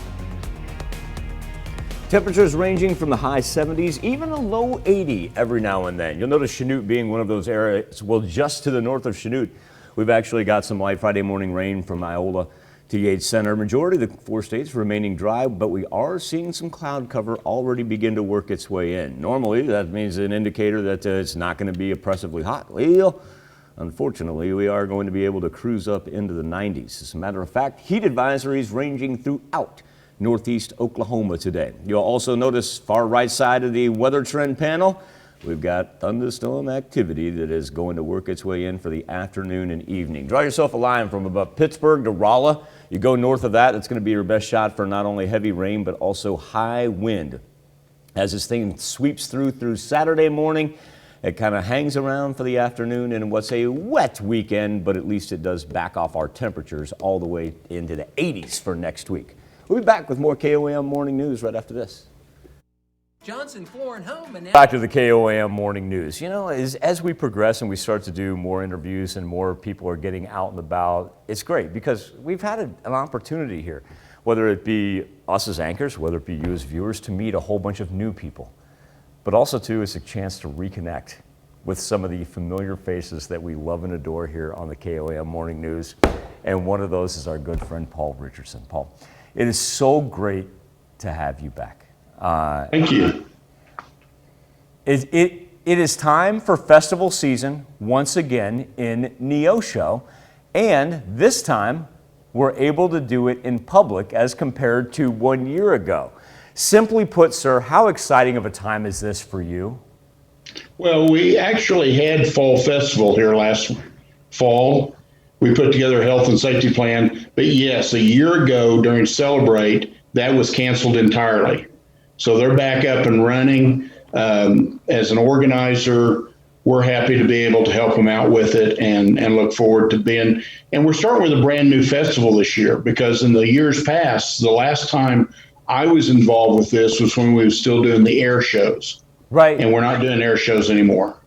Temperatures ranging from the high 70s, even a low 80 every now and then. You'll notice Chanute being one of those areas. Well, just to the north of Chanute, we've actually got some light Friday morning rain from Iola to Yates Center. Majority of the 4 states remaining dry, but we are seeing some cloud cover already begin to work its way in. Normally, that means an indicator that it's not going to be oppressively hot. Well, unfortunately, we are going to be able to cruise up into the 90s. As a matter of fact, heat advisories ranging throughout northeast Oklahoma today. You'll also notice far right side of the weather trend panel, we've got thunderstorm activity that is going to work its way in for the afternoon and evening. Draw yourself a line from about Pittsburgh to Rolla. You go north of that, it's going to be your best shot for not only heavy rain, but also high wind. As this thing sweeps through Saturday morning, it kind of hangs around for the afternoon and what's a wet weekend, but at least it does back off our temperatures all the way into the 80s for next week. We'll be back with more KOAM Morning News right after this. Johnson Floor and Home and Back to the KOAM Morning News. You know, as we progress and we start to do more interviews and more people are getting out and about, it's great because we've had an opportunity here, whether it be us as anchors, whether it be you as viewers, to meet a whole bunch of new people. But also, too, it's a chance to reconnect with some of the familiar faces that we love and adore here on the KOAM Morning News. And one of those is our good friend, Paul Richardson. Paul, it is so great to have you back. Thank you. It is time for festival season once again in Neosho. And this time, we're able to do it in public as compared to 1 year ago. Simply put, sir, how exciting of a time is this for you? Well, we actually had Fall Festival here last fall. We put together a health and safety plan. But yes, a year ago during Celebrate, that was canceled entirely. So they're back up and running. As an organizer, we're happy to be able to help them out with it and look forward to being. And we're starting with a brand new festival this year because in the years past, the last time I was involved with this was when we were still doing the air shows. Right. And we're not doing air shows anymore.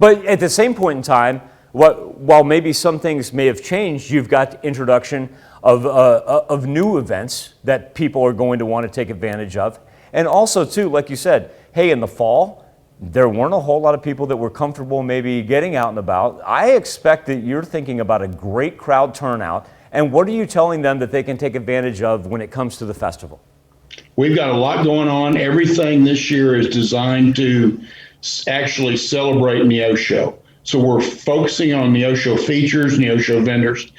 But at the same point in time, while maybe some things may have changed, you've got the introduction of new events that people are going to want to take advantage of. And also, too, like you said, hey, in the fall, there weren't a whole lot of people that were comfortable maybe getting out and about. I expect that you're thinking about a great crowd turnout. And what are you telling them that they can take advantage of when it comes to the festival? We've got a lot going on. Everything this year is designed to actually celebrate Neosho. So we're focusing on Neosho features, Neosho vendors.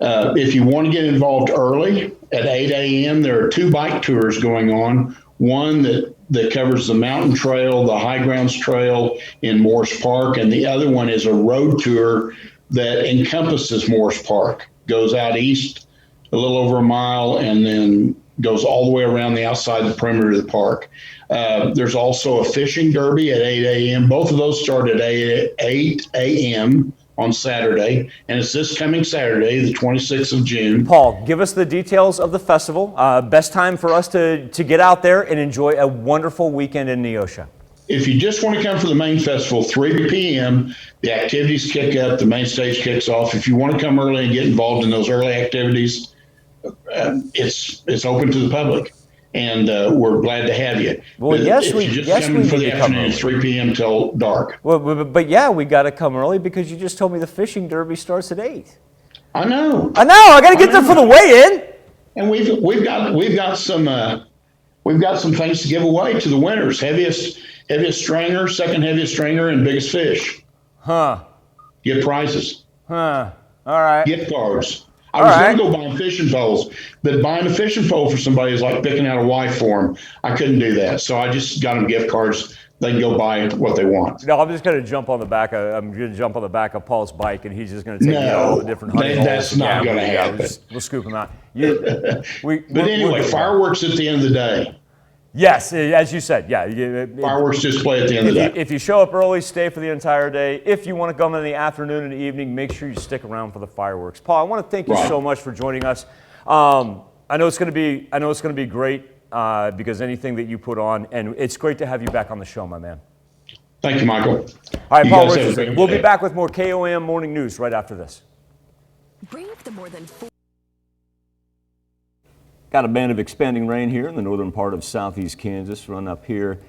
If you want to get involved early, at 8 a.m., there are 2 bike tours going on. One that covers the Mountain Trail, the High Grounds Trail in Morris Park, and the other one is a road tour that encompasses Morris Park. Goes out east a little over a mile and then goes all the way around the outside the perimeter of the park. There's also a fishing derby at 8 a.m. Both of those start at 8 a.m. on Saturday, and it's this coming Saturday, the 26th of June. Paul, give us the details of the festival. Best time for us to get out there and enjoy a wonderful weekend in Neosho. If you just want to come for the main festival, 3 p.m., the activities kick up, the main stage kicks off. If you want to come early and get involved in those early activities, it's open to the public, and we're glad to have you. Well, if you just come in for the afternoon, 3 p.m. till dark. Well, but yeah, we got to come early because you just told me the fishing derby starts at 8. I know. I got to get there for the weigh-in. And we've got some things to give away to the winners. Heaviest stringer, second heaviest stringer, and biggest fish. Get prizes. All right. Gift cards. I was going to go buying fishing poles, but buying a fishing pole for somebody is like picking out a wife for them. I couldn't do that, so I just got them gift cards. They can go buy what they want. No, I'm just going to jump on the back. I'm going to jump on the back of Paul's bike, and he's just going to take me all the different honey holes. That's not going to happen. We'll scoop them out. But anyway, fireworks at the end of the day. Yes, as you said, yeah. Fireworks display at the end of the day. If you show up early, stay for the entire day. If you want to come in the afternoon and the evening, make sure you stick around for the fireworks. Paul, I want to thank you so much for joining us. I know it's going to be great because anything that you put on, and it's great to have you back on the show, my man. Thank you, Michael. All right, Paul Richardson. We'll be back with more KOAM Morning News right after this. Bring up the more than 4. Got a band of expanding rain here in the northern part of southeast Kansas, run up here,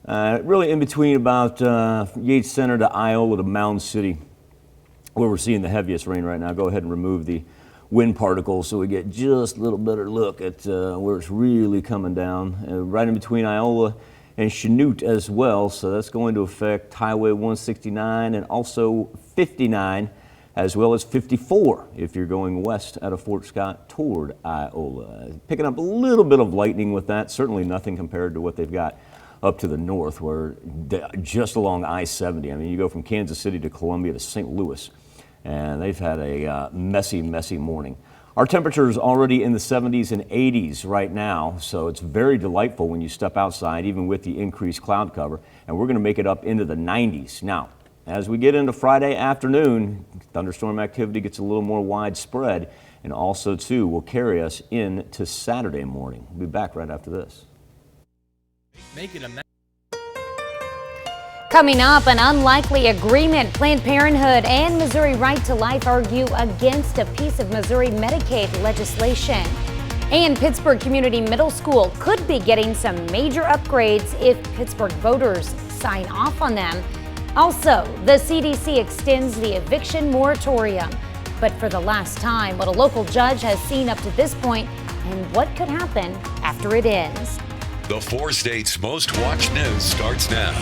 really in between about Yates Center to Iola to Mound City, where we're seeing the heaviest rain right now. Go ahead and remove the wind particles so we get just a little better look at where it's really coming down. Right in between Iola and Chanute as well, so that's going to affect Highway 169 and also 59. As well as 54 if you're going west out of Fort Scott toward Iola. Picking up a little bit of lightning with that, certainly nothing compared to what they've got up to the north, where just along I-70. I mean, you go from Kansas City to Columbia to St. Louis, and they've had a messy morning. Our temperature is already in the 70s and 80s right now, so it's very delightful when you step outside, even with the increased cloud cover, and we're going to make it up into the 90s. Now, as we get into Friday afternoon, thunderstorm activity gets a little more widespread, and also, too, will carry us into Saturday morning. We'll be back right after this. Coming up, an unlikely agreement. Planned Parenthood and Missouri Right to Life argue against a piece of Missouri Medicaid legislation. And Pittsburgh Community Middle School could be getting some major upgrades if Pittsburgh voters sign off on them. Also, the CDC extends the eviction moratorium. But for the last time, what a local judge has seen up to this point and what could happen after it ends. The 4 states' most watched news starts now.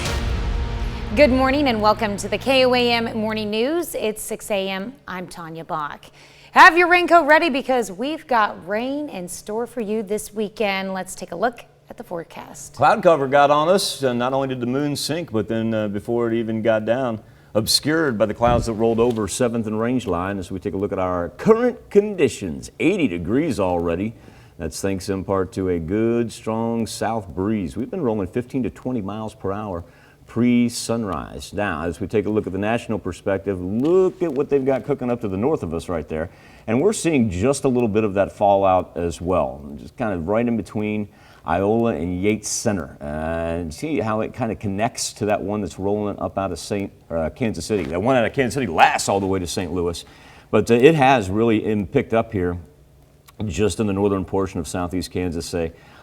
Good morning and welcome to the KOAM Morning News. It's 6 a.m. I'm Tanya Bach. Have your raincoat ready because we've got rain in store for you this weekend. Let's take a look at the forecast. Cloud cover got on us, and not only did the moon sink, but then before it even got down, obscured by the clouds that rolled over 7th and Range Line. As we take a look at our current conditions, 80 degrees already. That's thanks in part to a good, strong south breeze. We've been rolling 15 to 20 miles per hour pre-sunrise. Now, as we take a look at the national perspective, look at what they've got cooking up to the north of us right there. And we're seeing just a little bit of that fallout as well, just kind of right in between Iola and Yates Center. And see how it kind of connects to that one that's rolling up out of Kansas City. That one out of Kansas City lasts all the way to St. Louis. But it has really picked up here just in the northern portion of southeast Kansas,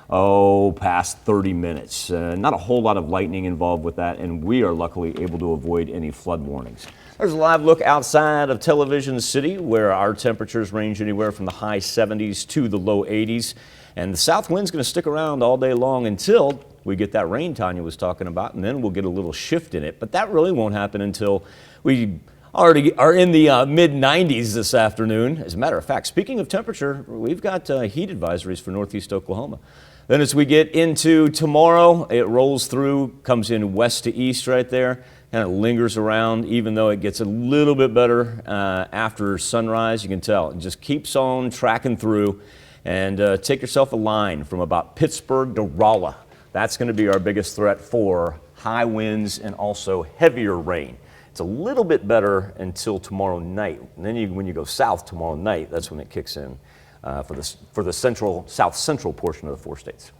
past 30 minutes. Not a whole lot of lightning involved with that, and we are luckily able to avoid any flood warnings. There's a live look outside of Television City, where our temperatures range anywhere from the high 70s to the low 80s. And the south wind's going to stick around all day long until we get that rain Tanya was talking about, and then we'll get a little shift in it. But that really won't happen until we already are in the mid-90s this afternoon. As a matter of fact, speaking of temperature, we've got heat advisories for northeast Oklahoma. Then as we get into tomorrow, it rolls through, comes in west to east right there, kind of lingers around, even though it gets a little bit better after sunrise. You can tell it just keeps on tracking through. And take yourself a line from about Pittsburgh to Rolla. That's going to be our biggest threat for high winds and also heavier rain It's a little bit better until tomorrow night. And then when you go south tomorrow night, that's when it kicks in for the south central portion of the 4 states.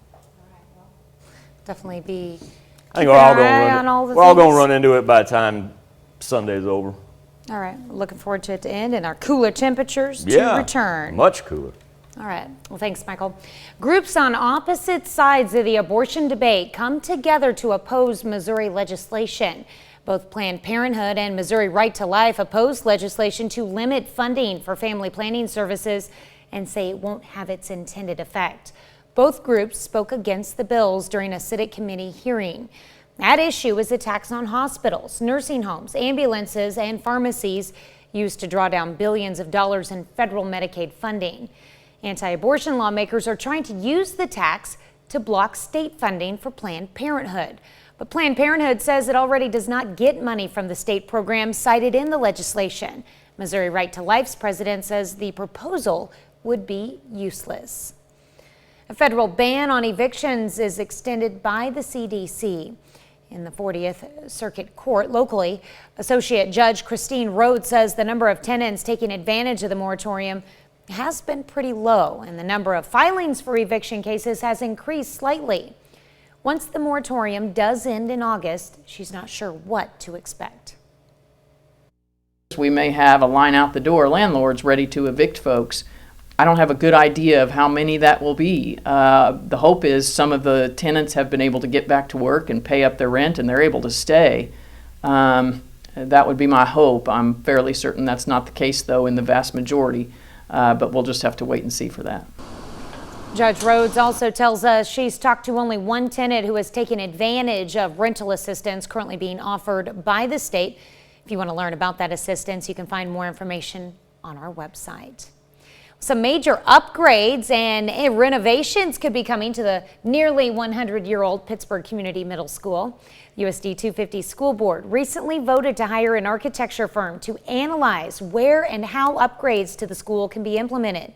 Definitely be I think we're all going to run into it by the time Sunday's over. All right, looking forward to it to end and our cooler temperatures to return. Much cooler. All right, well, thanks, Michael. Groups on opposite sides of the abortion debate come together to oppose Missouri legislation. Both Planned Parenthood and Missouri Right to Life oppose legislation to limit funding for family planning services and say it won't have its intended effect. Both groups spoke against the bills during a Senate committee hearing. At issue is a tax on hospitals, nursing homes, ambulances, and pharmacies used to draw down billions of dollars in federal Medicaid funding. Anti-abortion lawmakers are trying to use the tax to block state funding for Planned Parenthood. But Planned Parenthood says it already does not get money from the state programs cited in the legislation. Missouri Right to Life's president says the proposal would be useless. A federal ban on evictions is extended by the CDC. In the 40th Circuit Court locally, Associate Judge Christine Rhodes says the number of tenants taking advantage of the moratorium has been pretty low, and the number of filings for eviction cases has increased slightly. Once the moratorium does end in August, she's not sure what to expect. We may have a line out the door, landlords ready to evict folks. I don't have a good idea of how many that will be. The hope is some of the tenants have been able to get back to work and pay up their rent and they're able to stay. That would be my hope. I'm fairly certain that's not the case, though, in the vast majority, but we'll just have to wait and see for that. Judge Rhodes also tells us she's talked to only one tenant who has taken advantage of rental assistance currently being offered by the state. If you want to learn about that assistance, you can find more information on our website. Some major upgrades and renovations could be coming to the nearly 100-year-old Pittsburgh Community Middle School. USD 250 School Board recently voted to hire an architecture firm to analyze where and how upgrades to the school can be implemented,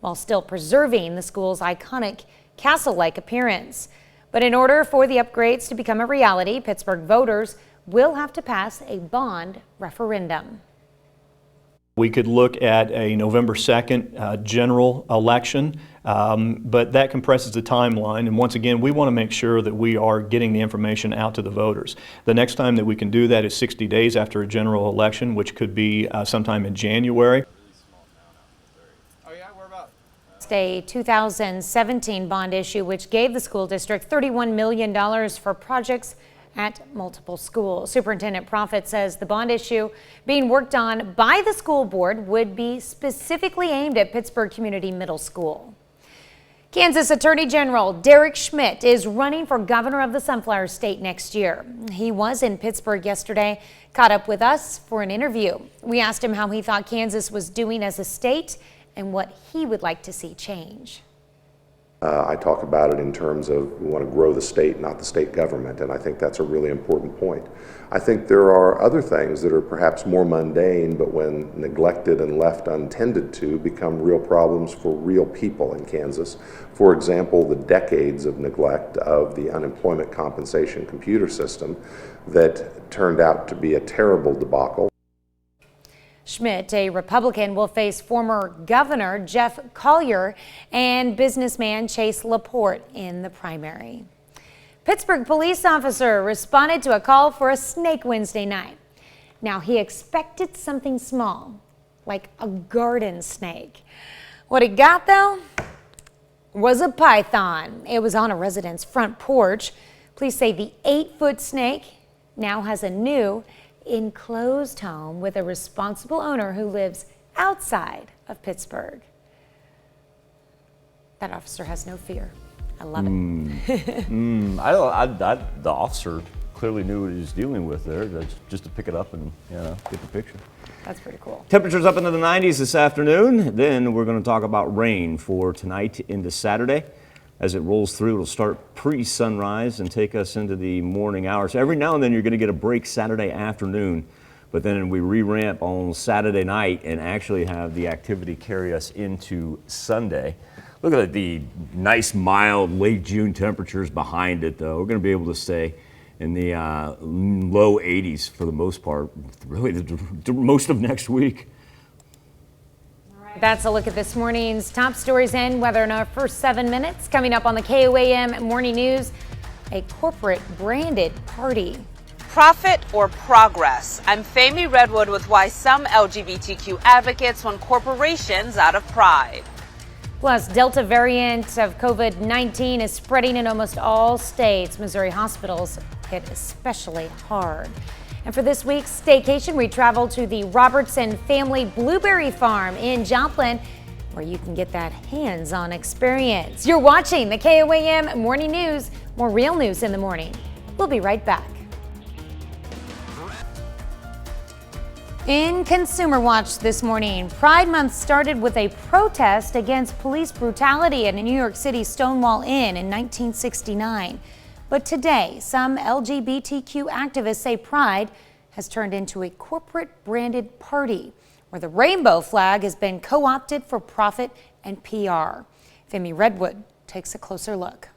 while still preserving the school's iconic castle-like appearance. But in order for the upgrades to become a reality, Pittsburgh voters will have to pass a bond referendum. We could look at a November 2nd general election, but that compresses the timeline. And once again, we want to make sure that we are getting the information out to the voters. The next time that we can do that is 60 days after a general election, which could be sometime in January. A 2017 bond issue which gave the school district $31 million for projects at multiple schools. Superintendent Proffitt says the bond issue being worked on by the school board would be specifically aimed at Pittsburgh Community Middle School. Kansas Attorney General Derek Schmidt is running for governor of the Sunflower State next year. He was in Pittsburgh yesterday, caught up with us for an interview. We asked him how he thought Kansas was doing as a state and what he would like to see change. I talk about it in terms of we want to grow the state, not the state government, and I think that's a really important point. I think there are other things that are perhaps more mundane, but when neglected and left untended to, become real problems for real people in Kansas. For example, the decades of neglect of the unemployment compensation computer system that turned out to be a terrible debacle. Schmidt, a Republican, will face former Governor Jeff Collier and businessman Chase Laporte in the primary. Pittsburgh police officer responded to a call for a snake Wednesday night. Now, he expected something small, like a garden snake. What he got, though, was a python. It was on a resident's front porch. Police say the 8-foot snake now has a new enclosed home with a responsible owner who lives outside of Pittsburgh. That officer has no fear. I love it. The officer clearly knew what he was dealing with there, just to pick it up and get the picture. That's pretty cool. Temperatures up into the 90s this afternoon. Then we're going to talk about rain for tonight into Saturday. As it rolls through, it'll start pre-sunrise and take us into the morning hours. Every now and then you're going to get a break Saturday afternoon, but then we re-ramp on Saturday night and actually have the activity carry us into Sunday. Look at the nice, mild, late June temperatures behind it, though. We're going to be able to stay in the low 80s for the most part, really the most of next week. That's a look at this morning's top stories and weather in our first 7 minutes. Coming up on the KOAM Morning News, a corporate branded party. Profit or progress? I'm Femi Redwood with why some LGBTQ advocates want corporations out of pride. Plus, Delta variant of COVID-19 is spreading in almost all states. Missouri hospitals hit especially hard. And for this week's staycation, we travel to the Robertson Family Blueberry Farm in Joplin, where you can get that hands-on experience. You're watching the KOAM Morning News. More real news in the morning. We'll be right back. In Consumer Watch this morning, Pride Month started with a protest against police brutality at a New York City Stonewall Inn in 1969. But today, some LGBTQ activists say Pride has turned into a corporate branded party where the rainbow flag has been co-opted for profit and PR. Femi Redwood takes a closer look.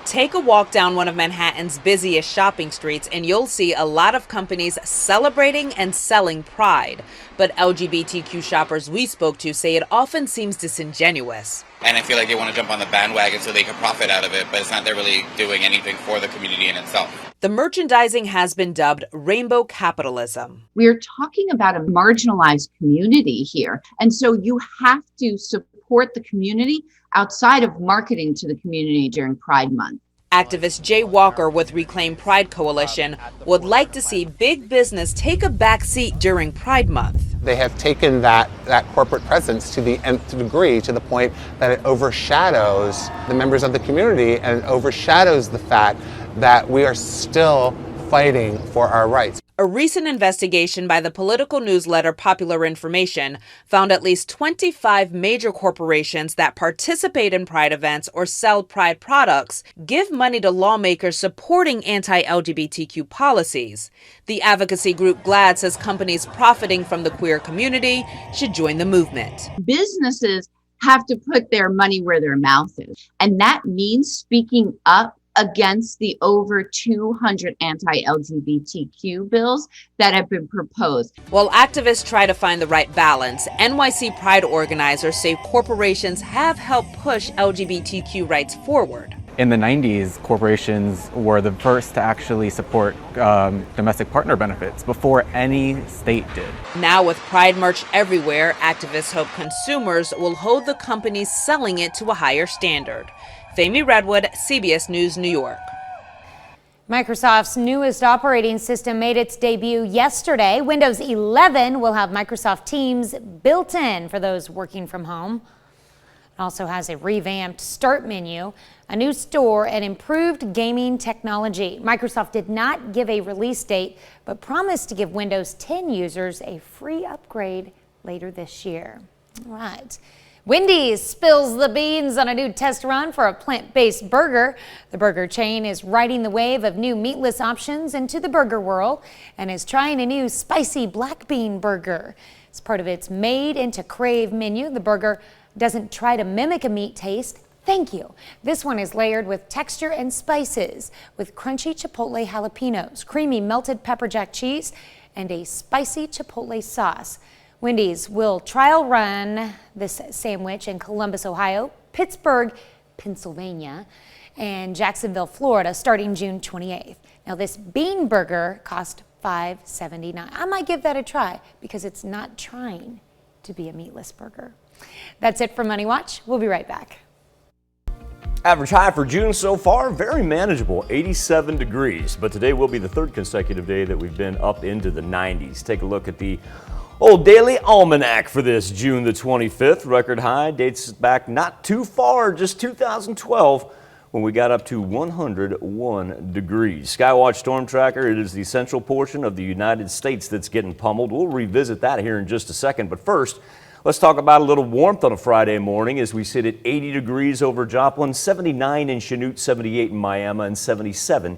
Take a walk down one of Manhattan's busiest shopping streets and you'll see a lot of companies celebrating and selling pride. But LGBTQ shoppers we spoke to say it often seems disingenuous. And I feel like they want to jump on the bandwagon so they can profit out of it, but it's not they're really doing anything for the community in itself. The merchandising has been dubbed rainbow capitalism. We're talking about a marginalized community here, and so you have to support the community outside of marketing to the community during Pride Month. Activist Jay Walker with Reclaim Pride Coalition would like to see big business take a back seat during Pride Month. They have taken that corporate presence to the nth degree, to the point that it overshadows the members of the community and overshadows the fact that we are still fighting for our rights. A recent investigation by the political newsletter Popular Information found at least 25 major corporations that participate in Pride events or sell Pride products give money to lawmakers supporting anti-LGBTQ policies. The advocacy group GLAAD says companies profiting from the queer community should join the movement. Businesses have to put their money where their mouth is, and that means speaking up against the over 200 anti-LGBTQ bills that have been proposed. While activists try to find the right balance, NYC Pride organizers say corporations have helped push LGBTQ rights forward. In the 90s, corporations were the first to actually support domestic partner benefits before any state did. Now with Pride merch everywhere, activists hope consumers will hold the companies selling it to a higher standard. Femi Redwood, CBS News, New York. Microsoft's newest operating system made its debut yesterday. Windows 11 will have Microsoft Teams built in for those working from home. It also has a revamped start menu, a new store, and improved gaming technology. Microsoft did not give a release date, but promised to give Windows 10 users a free upgrade later this year. All right. Wendy's spills the beans on a new test run for a plant-based burger. The burger chain is riding the wave of new meatless options into the burger world and is trying a new spicy black bean burger. As part of its Made into Crave menu, the burger doesn't try to mimic a meat taste. Thank you. This one is layered with texture and spices with crunchy chipotle jalapenos, creamy melted pepper jack cheese, and a spicy chipotle sauce. Wendy's will trial run this sandwich in Columbus, Ohio, Pittsburgh, Pennsylvania, and Jacksonville, Florida, starting June 28th. Now, this bean burger cost $5.79. I might give that a try because it's not trying to be a meatless burger. That's it from Money Watch. We'll be right back. Average high for June so far, very manageable, 87 degrees. But today will be the third consecutive day that we've been up into the 90s. Take a look at the old daily almanac for this June the 25th. Record high dates back not too far, just 2012, when we got up to 101 degrees. Skywatch Storm Tracker, it is the central portion of the United States that's getting pummeled. We'll revisit that here in just a second. But first, let's talk about a little warmth on a Friday morning as we sit at 80 degrees over Joplin, 79 in Chanute, 78 in Miami, and 77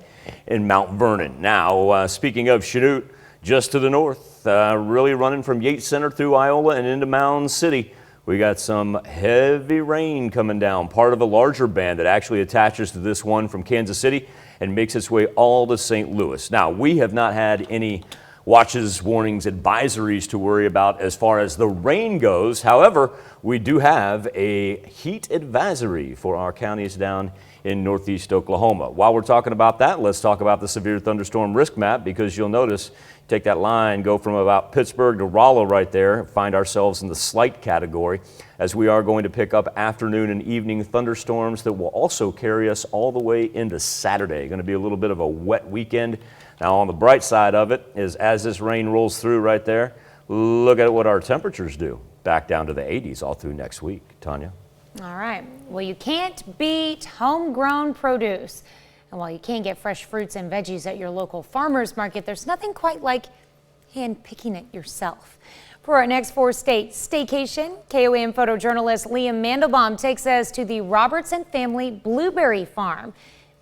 in Mount Vernon. Now, speaking of Chanute, just to the north, really running from Yates Center through Iola and into Mound City. We got some heavy rain coming down, part of a larger band that actually attaches to this one from Kansas City and makes its way all to St. Louis. Now, we have not had any watches, warnings, advisories to worry about as far as the rain goes. However, we do have a heat advisory for our counties down in northeast Oklahoma. While we're talking about that, let's talk about the severe thunderstorm risk map, because you'll notice, take that line, go from about Pittsburgh to Rollo right there, find ourselves in the slight category, as we are going to pick up afternoon and evening thunderstorms that will also carry us all the way into Saturday. Going to be a little bit of a wet weekend. Now, on the bright side of it is, as this rain rolls through right there, look at what our temperatures do. Back down to the 80s all through next week. Tanya? All right. Well, you can't beat homegrown produce. And while you can get fresh fruits and veggies at your local farmer's market, there's nothing quite like hand picking it yourself. For our next 4-state staycation, KOAM photojournalist Liam Mandelbaum takes us to the Robertson family blueberry farm,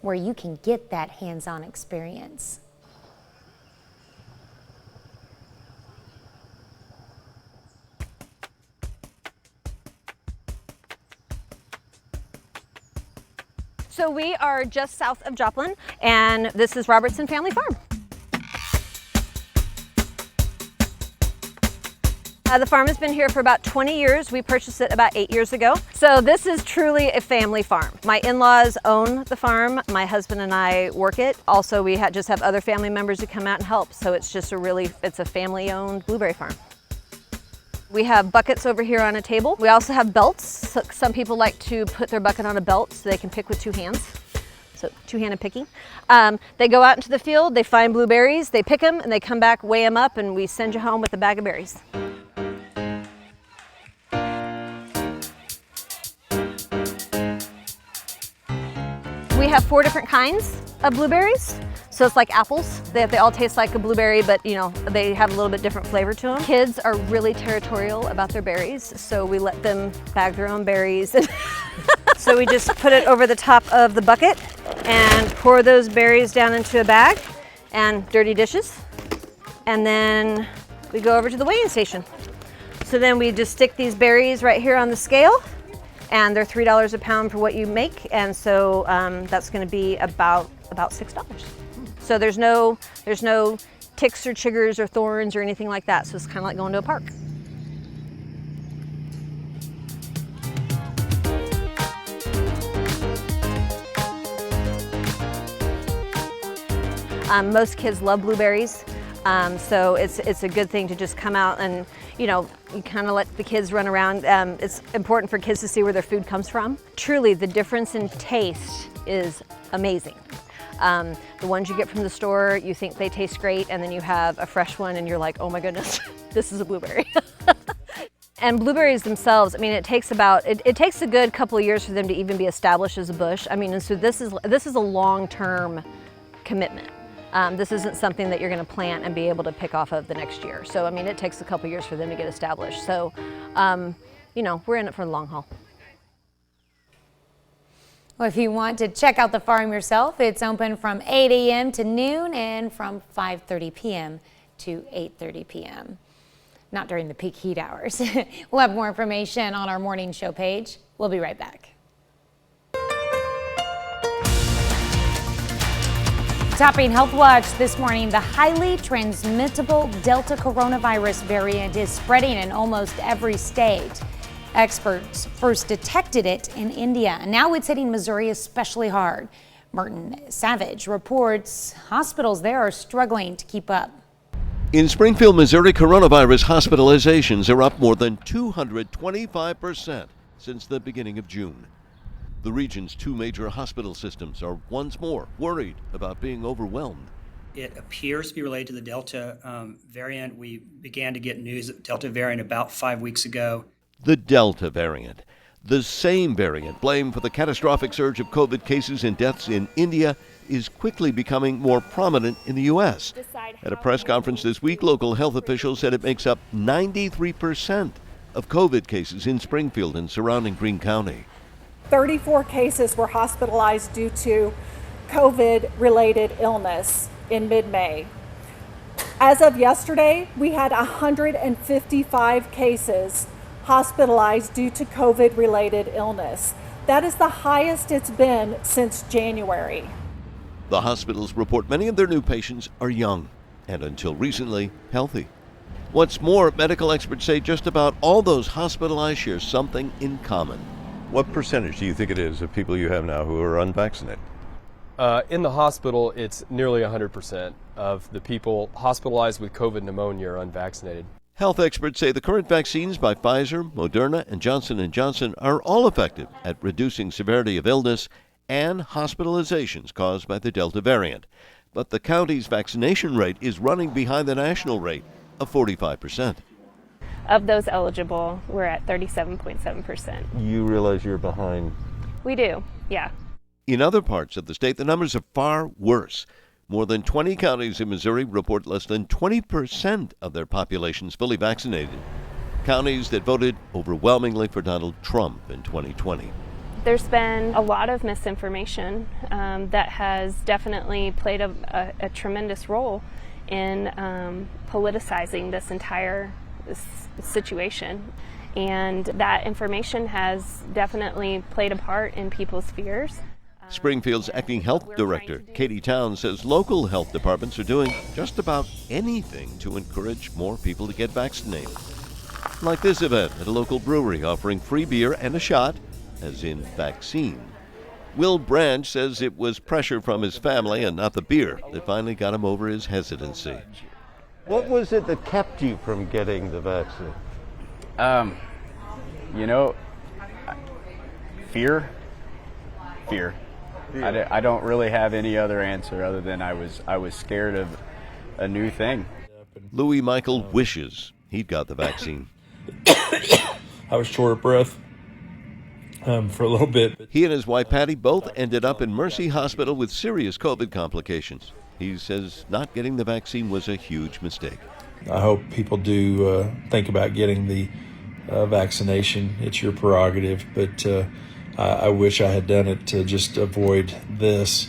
where you can get that hands-on experience. So we are just south of Joplin, and this is Robertson Family Farm. The farm has been here for about 20 years. We purchased it about 8 years ago. So this is truly a family farm. My in-laws own the farm. My husband and I work it. Also, we just have other family members who come out and help. So it's just it's a family-owned blueberry farm. We have buckets over here on a table. We also have belts. So some people like to put their bucket on a belt so they can pick with 2 hands. So two-handed picking. They go out into the field, they find blueberries, they pick them, and they come back, weigh them up, and we send you home with a bag of berries. We have 4 different kinds of blueberries. So it's like apples. They all taste like a blueberry, but they have a little bit different flavor to them. Kids are really territorial about their berries, so we let them bag their own berries. So we just put it over the top of the bucket and pour those berries down into a bag and dirty dishes. And then we go over to the weighing station. So then we just stick these berries right here on the scale, and they're $3 a pound for what you make, and so that's going to be about $6. So there's no ticks or chiggers or thorns or anything like that. So it's kind of like going to a park. Most kids love blueberries. So it's a good thing to just come out and, you kind of let the kids run around. It's important for kids to see where their food comes from. Truly, the difference in taste is amazing. The ones you get from the store, you think they taste great, and then you have a fresh one and you're like, oh my goodness, this is a blueberry. And blueberries themselves, it takes a good couple of years for them to even be established as a bush. And so this is a long-term commitment. This isn't something that you're going to plant and be able to pick off of the next year. So, it takes a couple years for them to get established. So, we're in it for the long haul. Well, if you want to check out the farm yourself, it's open from 8 a.m. to noon and from 5:30 p.m. to 8:30 p.m. Not during the peak heat hours. We'll have more information on our morning show page. We'll be right back. Topping Health Watch this morning, the highly transmittable Delta coronavirus variant is spreading in almost every state. Experts first detected it in India, and now it's hitting Missouri especially hard. Martin Savage reports hospitals there are struggling to keep up. In Springfield, Missouri, coronavirus hospitalizations are up more than 225% since the beginning of June. The region's 2 major hospital systems are once more worried about being overwhelmed. It appears to be related to the Delta variant. We began to get news of the Delta variant about 5 weeks ago. The Delta variant, the same variant blamed for the catastrophic surge of COVID cases and deaths in India, is quickly becoming more prominent in the U.S. At a press conference this week, local health officials said it makes up 93% of COVID cases in Springfield and surrounding Greene County. 34 cases were hospitalized due to COVID-related illness in mid-May. As of yesterday, we had 155 cases hospitalized due to COVID-related illness. That is the highest it's been since January. The hospitals report many of their new patients are young and, until recently, healthy. What's more, medical experts say just about all those hospitalized share something in common. What percentage do you think it is of people you have now who are unvaccinated? In the hospital, it's nearly 100% of the people hospitalized with COVID pneumonia are unvaccinated. Health experts say the current vaccines by Pfizer, Moderna, and Johnson & Johnson are all effective at reducing severity of illness and hospitalizations caused by the Delta variant. But the county's vaccination rate is running behind the national rate of 45%. Of those eligible, we're at 37.7%. You realize you're behind? We do, yeah. In other parts of the state, the numbers are far worse. More than 20 counties in Missouri report less than 20% of their populations fully vaccinated. Counties that voted overwhelmingly for Donald Trump in 2020. There's been a lot of misinformation that has definitely played a tremendous role in politicizing this entire situation. And that information has definitely played a part in people's fears. Springfield's acting health director, Katie Towns, says local health departments are doing just about anything to encourage more people to get vaccinated. Like this event at a local brewery offering free beer and a shot, as in vaccine. Will Branch says it was pressure from his family and not the beer that finally got him over his hesitancy. What was it that kept you from getting the vaccine? Fear. I don't really have any other answer other than I was scared of a new thing. Louis Michael wishes he'd got the vaccine. I was short of breath for a little bit. He and his wife Patty both ended up in Mercy Hospital with serious COVID complications. He says not getting the vaccine was a huge mistake. I hope people do think about getting the vaccination. It's your prerogative, but I wish I had done it to just avoid this.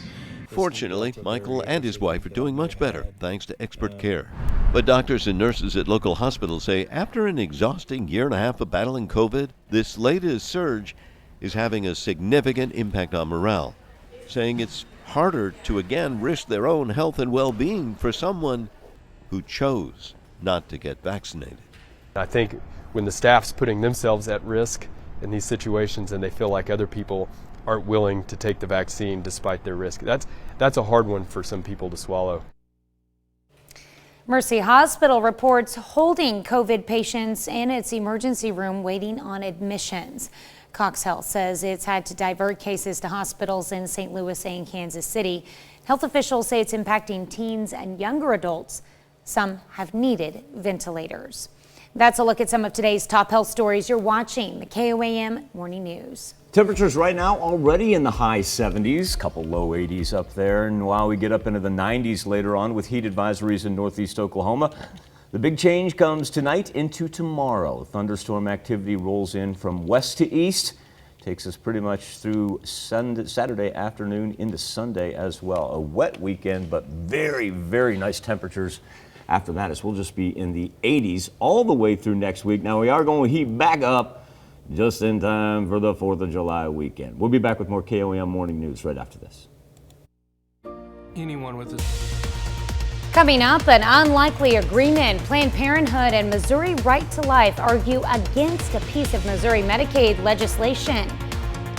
Fortunately, Michael and his wife are doing much better thanks to expert care. But doctors and nurses at local hospitals say after an exhausting year and a half of battling COVID, this latest surge is having a significant impact on morale, saying it's harder to again risk their own health and well-being for someone who chose not to get vaccinated. I think when the staff's putting themselves at risk in these situations and they feel like other people aren't willing to take the vaccine despite their risk, that's a hard one for some people to swallow. Mercy Hospital reports holding COVID patients in its emergency room waiting on admissions. Cox Health says it's had to divert cases to hospitals in St. Louis and Kansas City. Health officials say it's impacting teens and younger adults. Some have needed ventilators. That's a look at some of today's top health stories. You're watching the KOAM Morning News. Temperatures right now already in the high 70s, couple low 80s up there, and while we get up into the 90s later on with heat advisories in northeast Oklahoma, the big change comes tonight into tomorrow. Thunderstorm activity rolls in from west to east, takes us pretty much through Saturday afternoon into Sunday as well. A wet weekend, but very, very nice temperatures after that, as we'll just be in the 80s all the way through next week. Now we are going to heat back up just in time for the 4th of July weekend. We'll be back with more KOAM Morning News right after this. Anyone with a Coming up, an unlikely agreement. Planned Parenthood and Missouri Right to Life argue against a piece of Missouri Medicaid legislation.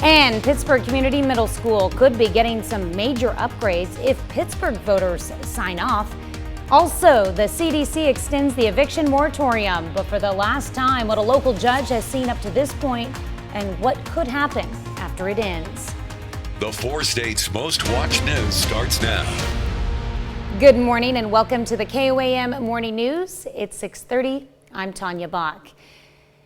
And Pittsburgh Community Middle School could be getting some major upgrades if Pittsburgh voters sign off. Also, the CDC extends the eviction moratorium, but for the last time, what a local judge has seen up to this point and what could happen after it ends. The 4 states' most watched news starts now. Good morning and welcome to the KOAM Morning News. It's 6:30. I'm Tanya Bach.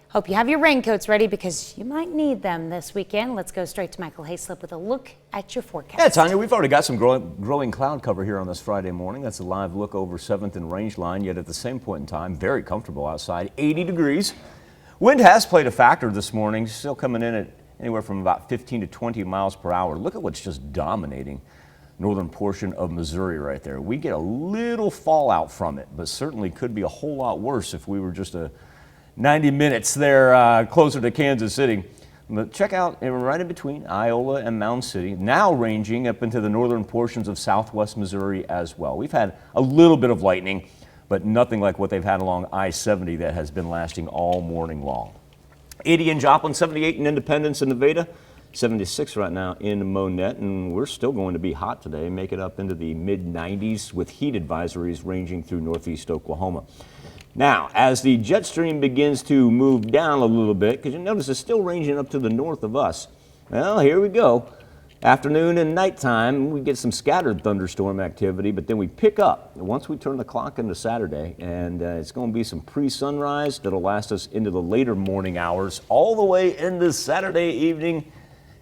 Hope you have your raincoats ready because you might need them this weekend. Let's go straight to Michael Hayslip with a look at your forecast. Yeah, Tanya, we've already got some growing cloud cover here on this Friday morning. That's a live look over 7th and Rangeline, yet at the same point in time, very comfortable outside, 80 degrees. Wind has played a factor this morning, still coming in at anywhere from about 15 to 20 miles per hour. Look at what's just dominating northern portion of Missouri right there. We get a little fallout from it, but certainly could be a whole lot worse if we were just 90 minutes there closer to Kansas City. But check out right in between Iola and Mound City, now ranging up into the northern portions of southwest Missouri as well. We've had a little bit of lightning, but nothing like what they've had along I-70 that has been lasting all morning long. 80 in Joplin, 78 in Independence and Nevada, 76 right now in Monette, and we're still going to be hot today, make it up into the mid-90s with heat advisories ranging through northeast Oklahoma. Now, as the jet stream begins to move down a little bit, because you notice it's still ranging up to the north of us. Well, here we go. Afternoon and nighttime, we get some scattered thunderstorm activity, but then we pick up once we turn the clock into Saturday, and it's going to be some pre-sunrise that'll last us into the later morning hours, all the way into Saturday evening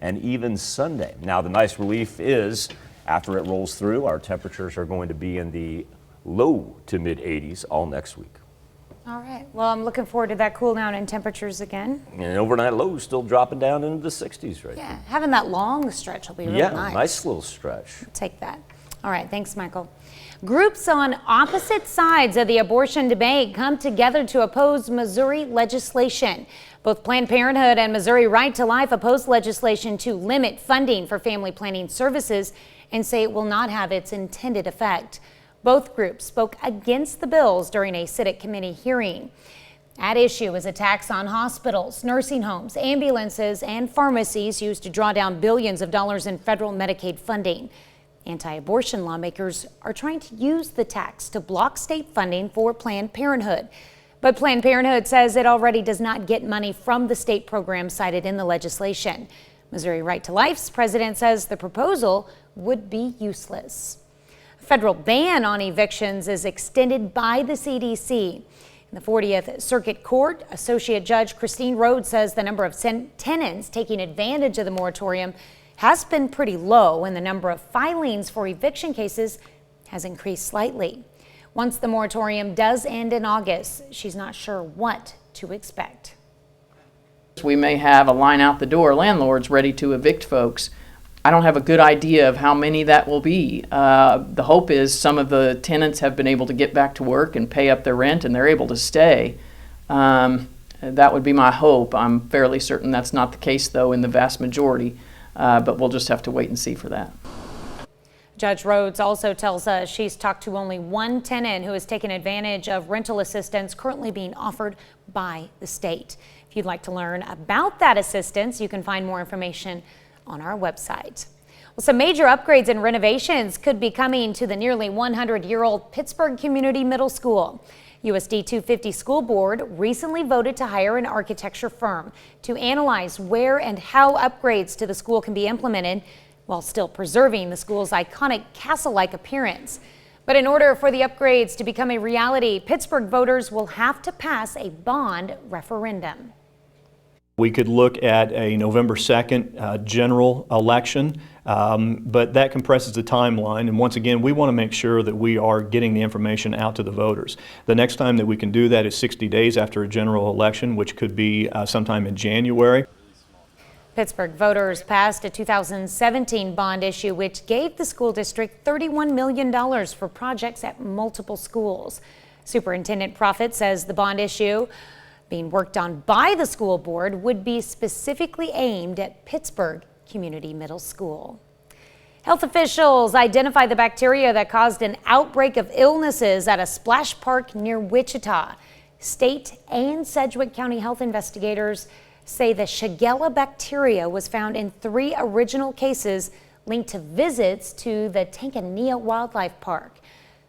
and even Sunday. Now, the nice relief is, after it rolls through, our temperatures are going to be in the low to mid-80s all next week. All right. Well, I'm looking forward to that cool down in temperatures again. And overnight lows still dropping down into the 60s right Yeah, having that long stretch will be really nice. Yeah, nice little stretch. Take that. All right, thanks, Michael. Groups on opposite sides of the abortion debate come together to oppose Missouri legislation. Both Planned Parenthood and Missouri Right to Life oppose legislation to limit funding for family planning services and say it will not have its intended effect. Both groups spoke against the bills during a Senate committee hearing. At issue is a tax on hospitals, nursing homes, ambulances, and pharmacies used to draw down billions of dollars in federal Medicaid funding. Anti-abortion lawmakers are trying to use the tax to block state funding for Planned Parenthood. But Planned Parenthood says it already does not get money from the state program cited in the legislation. Missouri Right to Life's president says the proposal would be useless. A federal ban on evictions is extended by the CDC. In the 40th Circuit Court, Associate Judge Christine Rhodes says the number of tenants taking advantage of the moratorium has been pretty low, and the number of filings for eviction cases has increased slightly. Once the moratorium does end in August, she's not sure what to expect. We may have a line out the door, landlords ready to evict folks. I don't have a good idea of how many that will be. The hope is some of the tenants have been able to get back to work and pay up their rent and they're able to stay. That would be my hope. I'm fairly certain that's not the case, though, in the vast majority, but we'll just have to wait and see for that. Judge Rhodes also tells us she's talked to only one tenant who has taken advantage of rental assistance currently being offered by the state. If you'd like to learn about that assistance, you can find more information on our website. Well, some major upgrades and renovations could be coming to the nearly 100-year-old Pittsburgh Community Middle School. USD 250 School Board recently voted to hire an architecture firm to analyze where and how upgrades to the school can be implemented while still preserving the school's iconic castle-like appearance. But in order for the upgrades to become a reality, Pittsburgh voters will have to pass a bond referendum. We could look at a November 2nd general election, but that compresses the timeline. And once again, we want to make sure that we are getting the information out to the voters. The next time that we can do that is 60 days after a general election, which could be sometime in January. Pittsburgh voters passed a 2017 bond issue, which gave the school district $31 million for projects at multiple schools. Superintendent Proffitt says the bond issue being worked on by the school board would be specifically aimed at Pittsburgh Community Middle School. Health officials identified the bacteria that caused an outbreak of illnesses at a splash park near Wichita. State and Sedgwick County health investigators say the Shigella bacteria was found in 3 original cases linked to visits to the Tanzania Wildlife Park.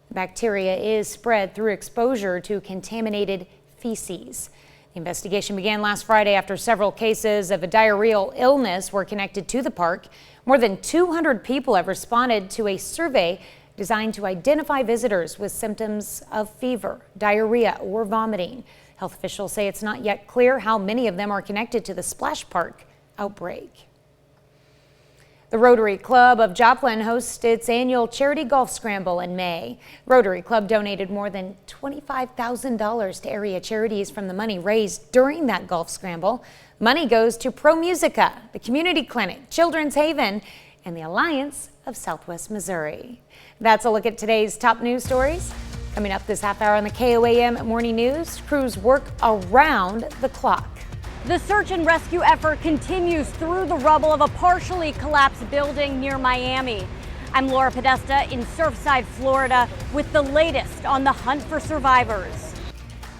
The bacteria is spread through exposure to contaminated feces. The investigation began last Friday after several cases of a diarrheal illness were connected to the park. More than 200 people have responded to a survey designed to identify visitors with symptoms of fever, diarrhea, or vomiting. Health officials say it's not yet clear how many of them are connected to the splash park outbreak. The Rotary Club of Joplin hosts its annual charity golf scramble in May. Rotary Club donated more than $25,000 to area charities from the money raised during that golf scramble. Money goes to Pro Musica, the Community Clinic, Children's Haven, and the Alliance of Southwest Missouri. That's a look at today's top news stories. Coming up this half hour on the KOAM Morning News, crews work around the clock. The search and rescue effort continues through the rubble of a partially collapsed building near Miami. I'm Laura Podesta in Surfside, Florida, with the latest on the hunt for survivors.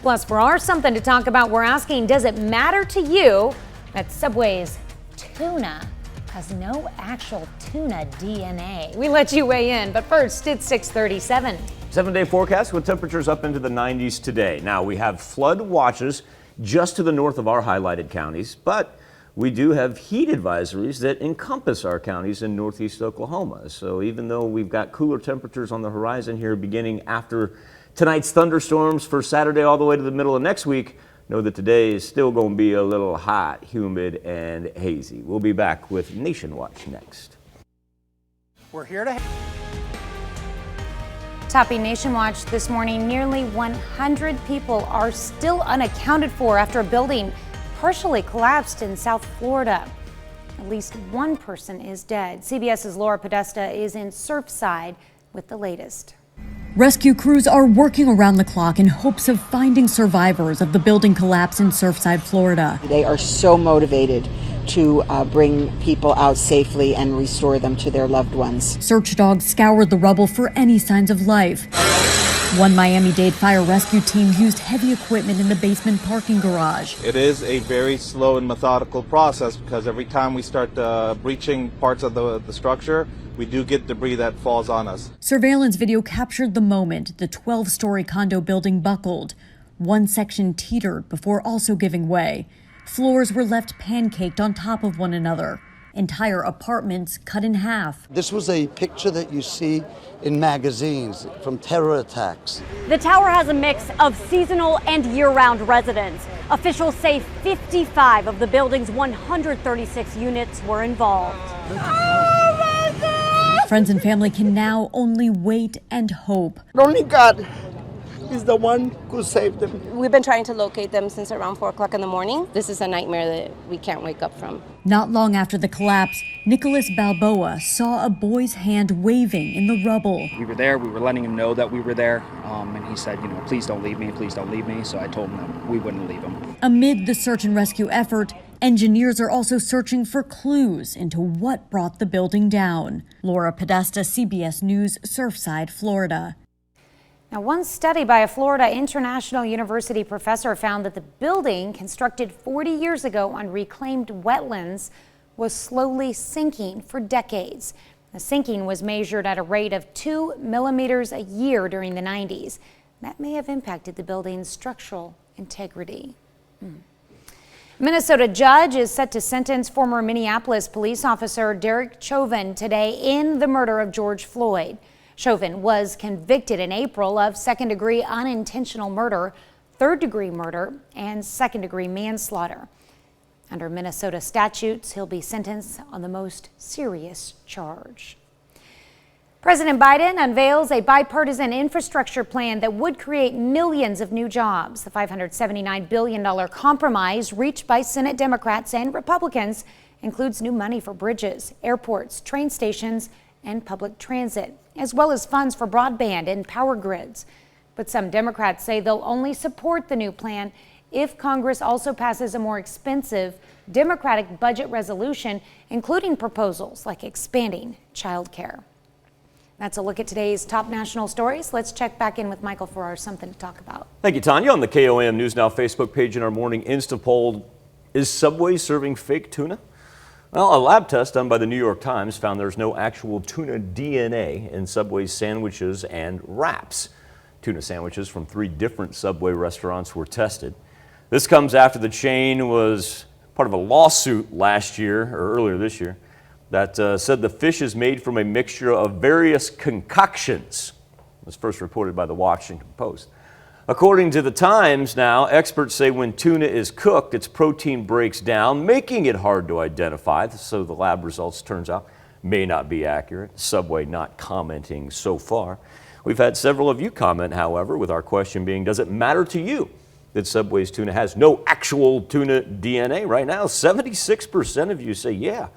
Plus, for our Something to Talk About, we're asking, does it matter to you that Subway's tuna has no actual tuna DNA? We let you weigh in, but first, it's 6:37. 7-day forecast with temperatures up into the 90s today. Now, we have flood watches just to the north of our highlighted counties, but we do have heat advisories that encompass our counties in northeast Oklahoma. So even though we've got cooler temperatures on the horizon here beginning after tonight's thunderstorms for Saturday all the way to the middle of next week, know that today is still going to be a little hot, humid, and hazy. We'll be back with Nation Watch next. We're here to... Topping Nation Watch this morning, nearly 100 people are still unaccounted for after a building partially collapsed in South Florida. At least one person is dead. CBS's Laura Podesta is in Surfside with the latest. Rescue crews are working around the clock in hopes of finding survivors of the building collapse in Surfside, Florida. They are so motivated to bring people out safely and restore them to their loved ones. Search dogs scoured the rubble for any signs of life. One Miami-Dade fire rescue team used heavy equipment in the basement parking garage. It is a very slow and methodical process because every time we start breaching parts of the structure, we do get debris that falls on us. Surveillance video captured the moment the 12-story condo building buckled. One section teetered before also giving way. Floors were left pancaked on top of one another. Entire apartments cut in half. This was a picture that you see in magazines from terror attacks. The tower has a mix of seasonal and year-round residents. Officials say 55 of the building's 136 units were involved. Friends and family can now only wait and hope. Only God is the one who saved them. We've been trying to locate them since around 4 o'clock in the morning. This is a nightmare that we can't wake up from. Not long after the collapse, Nicholas Balboa saw a boy's hand waving in the rubble. We were there, we were letting him know that we were there, and he said, please don't leave me, please don't leave me. So I told him that we wouldn't leave him. Amid the search and rescue effort, engineers are also searching for clues into what brought the building down. Laura Podesta, CBS News, Surfside, Florida. Now, one study by a Florida International University professor found that the building, constructed 40 years ago on reclaimed wetlands, was slowly sinking for decades. The sinking was measured at a rate of 2 millimeters a year during the 90s. That may have impacted the building's structural integrity. Minnesota judge is set to sentence former Minneapolis police officer Derek Chauvin today in the murder of George Floyd. Chauvin was convicted in April of second-degree unintentional murder, third-degree murder, and second-degree manslaughter. Under Minnesota statutes, he'll be sentenced on the most serious charge. President Biden unveils a bipartisan infrastructure plan that would create millions of new jobs. The $579 billion compromise reached by Senate Democrats and Republicans includes new money for bridges, airports, train stations, and public transit, as well as funds for broadband and power grids. But some Democrats say they'll only support the new plan if Congress also passes a more expensive Democratic budget resolution, including proposals like expanding child care. That's a look at today's top national stories. Let's check back in with Michael for our Something to Talk About. Thank you, Tanya. On the KOAM News Now Facebook page in our morning Insta poll, is Subway serving fake tuna? Well, a lab test done by the New York Times found there's no actual tuna DNA in Subway's sandwiches and wraps. Tuna sandwiches from 3 different Subway restaurants were tested. This comes after the chain was part of a lawsuit last year, or earlier this year, that said the fish is made from a mixture of various concoctions. It was first reported by the Washington Post. According to the Times now, experts say when tuna is cooked, its protein breaks down, making it hard to identify. So the lab results, turns out, may not be accurate. Subway not commenting so far. We've had several of you comment, however, with our question being, does it matter to you that Subway's tuna has no actual tuna DNA? Right now, 76% of you say, yeah,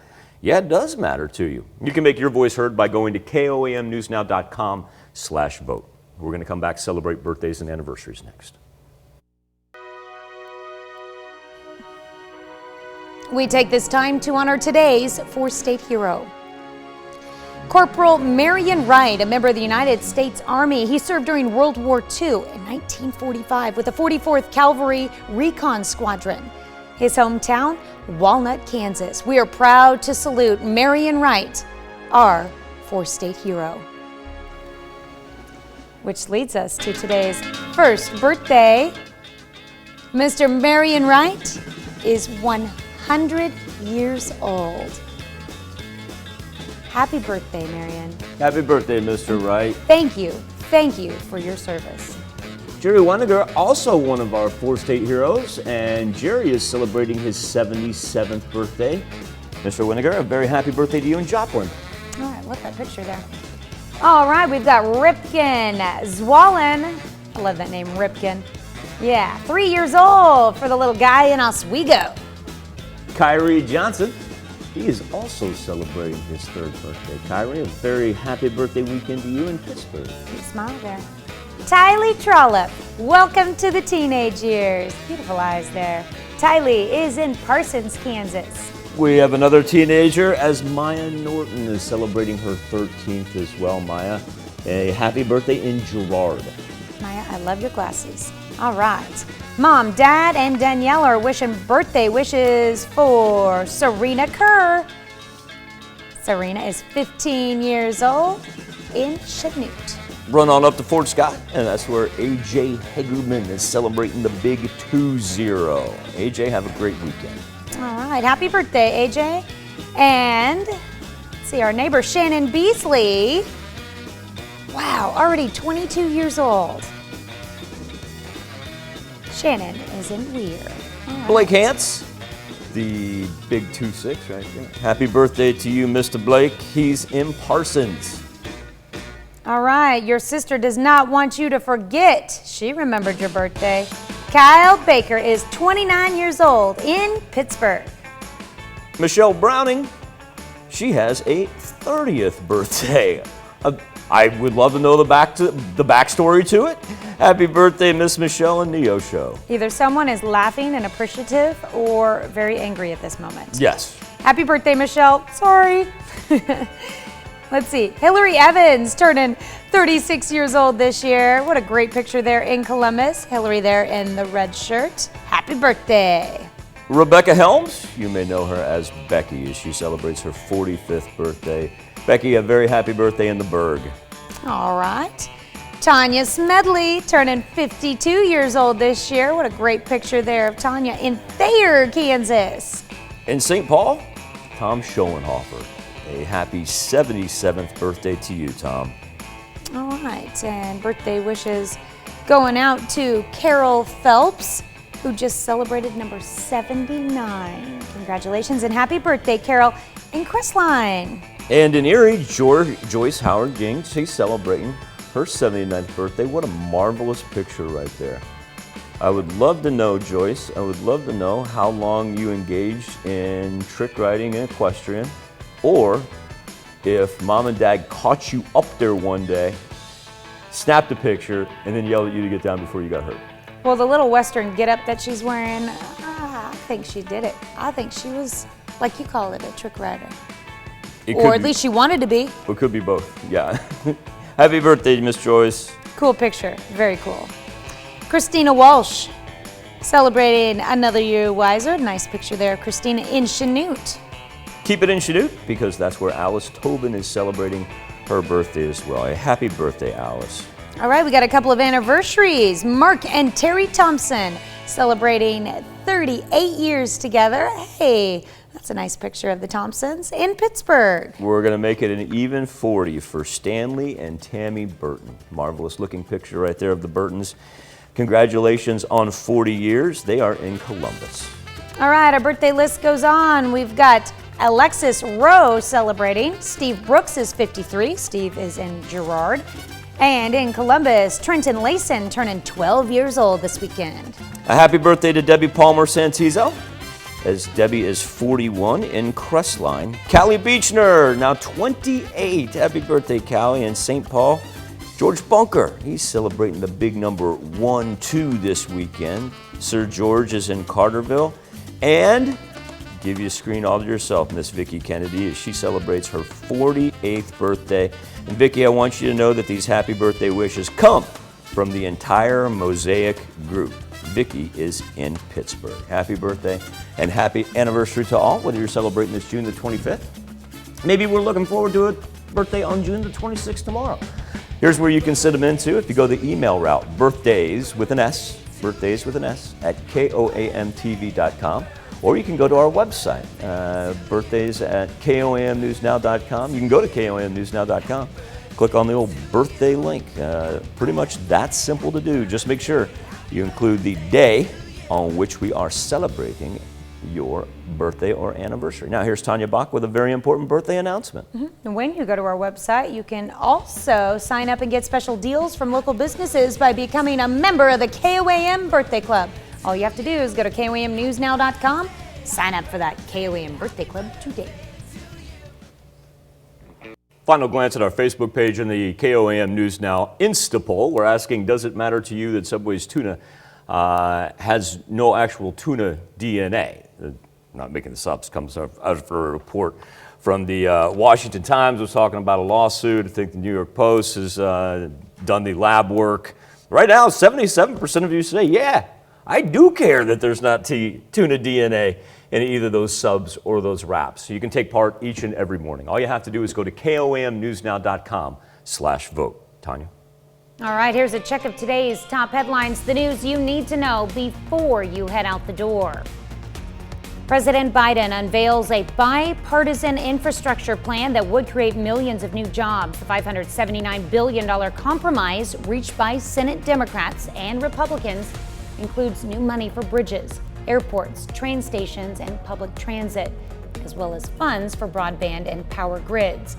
it does matter to you. You can make your voice heard by going to KOAMnewsnow.com/vote. We're going to come back, celebrate birthdays and anniversaries next. We take this time to honor today's four-state hero. Corporal Marion Wright, a member of the United States Army. He served during World War II in 1945 with the 44th Cavalry Recon Squadron. His hometown, Walnut, Kansas. We are proud to salute Marion Wright, our four-state hero. Which leads us to today's first birthday. Mr. Marion Wright is 100 years old. Happy birthday, Marion. Happy birthday, Mr. Wright. Thank you for your service. Jerry Weniger, also one of our four-state heroes, and Jerry is celebrating his 77th birthday. Mr. Weniger, a very happy birthday to you in Joplin. All right, look at that picture there. All right, we've got Ripken Zwollen. I love that name, Ripken. Yeah, 3 years old for the little guy in Oswego. Kyrie Johnson, he is also celebrating his third birthday. Kyrie, a very happy birthday weekend to you in Pittsburgh. Big smile there. Tylee Trollope, welcome to the teenage years. Beautiful eyes there. Tylee is in Parsons, Kansas. We have another teenager as Maya Norton is celebrating her 13th as well. Maya, a happy birthday in Girard. Maya, I love your glasses. All right. Mom, Dad, and Danielle are wishing birthday wishes for Serena Kerr. Serena is 15 years old in Chanute. Run on up to Fort Scott, and that's where AJ Hegerman is celebrating the big 2-0. AJ, have a great weekend. All right, happy birthday, AJ. And let's see, our neighbor Shannon Beasley. Wow, already 22 years old. Shannon is in Weir. Right. Blake Hance, the big 2-6 right there. Happy birthday to you, Mr. Blake. He's in Parsons. All right, your sister does not want you to forget. She remembered your birthday. Kyle Baker is 29 years old in Pittsburgh. Michelle Browning, she has a 30th birthday. I would love to know the backstory to it. Happy birthday, Miss Michelle and Neo Show. Either someone is laughing and appreciative or very angry at this moment. Yes. Happy birthday, Michelle. Sorry. Let's see. Hillary Evans turning 36 years old this year. What a great picture there in Columbus. Hillary there in the red shirt. Happy birthday. Rebecca Helms, you may know her as Becky as she celebrates her 45th birthday. Becky, a very happy birthday in the Berg. All right. Tanya Smedley turning 52 years old this year. What a great picture there of Tanya in Thayer, Kansas. In St. Paul, Tom Schoenhofer. A happy 77th birthday to you, Tom. All right, and birthday wishes going out to Carol Phelps, who just celebrated number 79. Congratulations and happy birthday, Carol, in Crestline. And in Erie, Joyce Howard Ging, she's celebrating her 79th birthday. What a marvelous picture right there. I would love to know, Joyce, I would love to know how long you engaged in trick riding and equestrian, or if Mom and Dad caught you up there one day, snapped a picture, and then yelled at you to get down before you got hurt. Well, the little Western getup that she's wearing, I think she did it. I think she was, like you call it, a trick rider. Or at least she wanted to be. It could be both, yeah. Happy birthday, Miss Joyce. Cool picture, very cool. Christina Walsh, celebrating another year wiser. Nice picture there, Christina in Chanute. Keep it in Chanute because that's where Alice Tobin is celebrating her birthday as well. A happy birthday, Alice. All right, we got a couple of anniversaries. Mark and Terry Thompson celebrating 38 years together. Hey, that's a nice picture of the Thompsons in Pittsburgh. We're going to make it an even 40 for Stanley and Tammy Burton. Marvelous looking picture right there of the Burtons. Congratulations on 40 years. They are in Columbus. All right, our birthday list goes on. We've got Alexis Rowe celebrating. Steve Brooks is 53. Steve is in Girard. And in Columbus, Trenton Layson turning 12 years old this weekend. A happy birthday to Debbie Palmer Santizo, as Debbie is 41 in Crestline. Callie Beechner, now 28. Happy birthday, Callie. In St. Paul, George Bunker, he's celebrating the big number 1-2 this weekend. Sir George is in Carterville. And give you a screen all to yourself, Miss Vicki Kennedy, as she celebrates her 48th birthday. And Vicki, I want you to know that these happy birthday wishes come from the entire Mosaic group. Vicki is in Pittsburgh. Happy birthday and happy anniversary to all, whether you're celebrating this June the 25th. Maybe we're looking forward to a birthday on June the 26th tomorrow. Here's where you can send them into if you go the email route, birthdays with an S at KOAMTV.com, or you can go to our website, birthdays at KOAMnewsnow.com. You can go to KOAMnewsnow.com, click on the old birthday link. Pretty much that simple to do. Just make sure you include the day on which we are celebrating your birthday or anniversary. Now here's Tanya Bach with a very important birthday announcement. And when you go to our website, you can also sign up and get special deals from local businesses by becoming a member of the KOAM Birthday Club. All you have to do is go to KOAMnewsnow.com, sign up for that KOAM Birthday Club today. Final glance at our Facebook page in the KOAM News Now Insta poll. We're asking, does it matter to you that Subway's tuna has no actual tuna DNA? Not making this up, it comes out of a report from the Washington Times. Was talking about a lawsuit. I think the New York Post has done the lab work. Right now, 77% of you say, yeah, I do care that there's not tuna DNA in either those subs or those wraps. So you can take part each and every morning. All you have to do is go to KOAMnewsnow.com/vote. Tanya? All right, here's a check of today's top headlines, the news you need to know before you head out the door. President Biden unveils a bipartisan infrastructure plan that would create millions of new jobs. The $579 billion compromise reached by Senate Democrats and Republicans includes new money for bridges, airports, train stations, and public transit, as well as funds for broadband and power grids.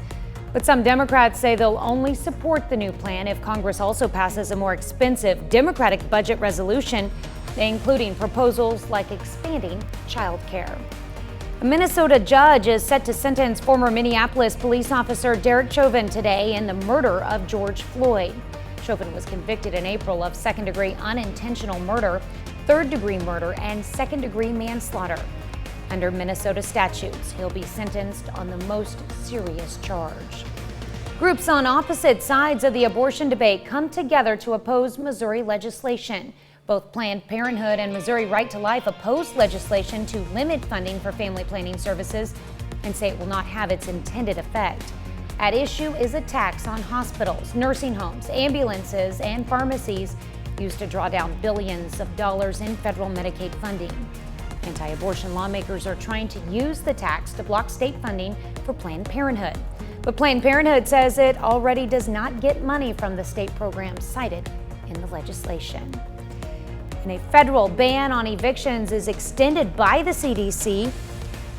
But some Democrats say they'll only support the new plan if Congress also passes a more expensive Democratic budget resolution, including proposals like expanding child care. A Minnesota judge is set to sentence former Minneapolis police officer Derek Chauvin today in the murder of George Floyd. Chauvin was convicted in April of second-degree unintentional murder, third-degree murder, and second-degree manslaughter. Under Minnesota statutes, he'll be sentenced on the most serious charge. Groups on opposite sides of the abortion debate come together to oppose Missouri legislation. Both Planned Parenthood and Missouri Right to Life oppose legislation to limit funding for family planning services and say it will not have its intended effect. At issue is a tax on hospitals, nursing homes, ambulances, and pharmacies used to draw down billions of dollars in federal Medicaid funding. Anti-abortion lawmakers are trying to use the tax to block state funding for Planned Parenthood. But Planned Parenthood says it already does not get money from the state programs cited in the legislation. And a federal ban on evictions is extended by the CDC.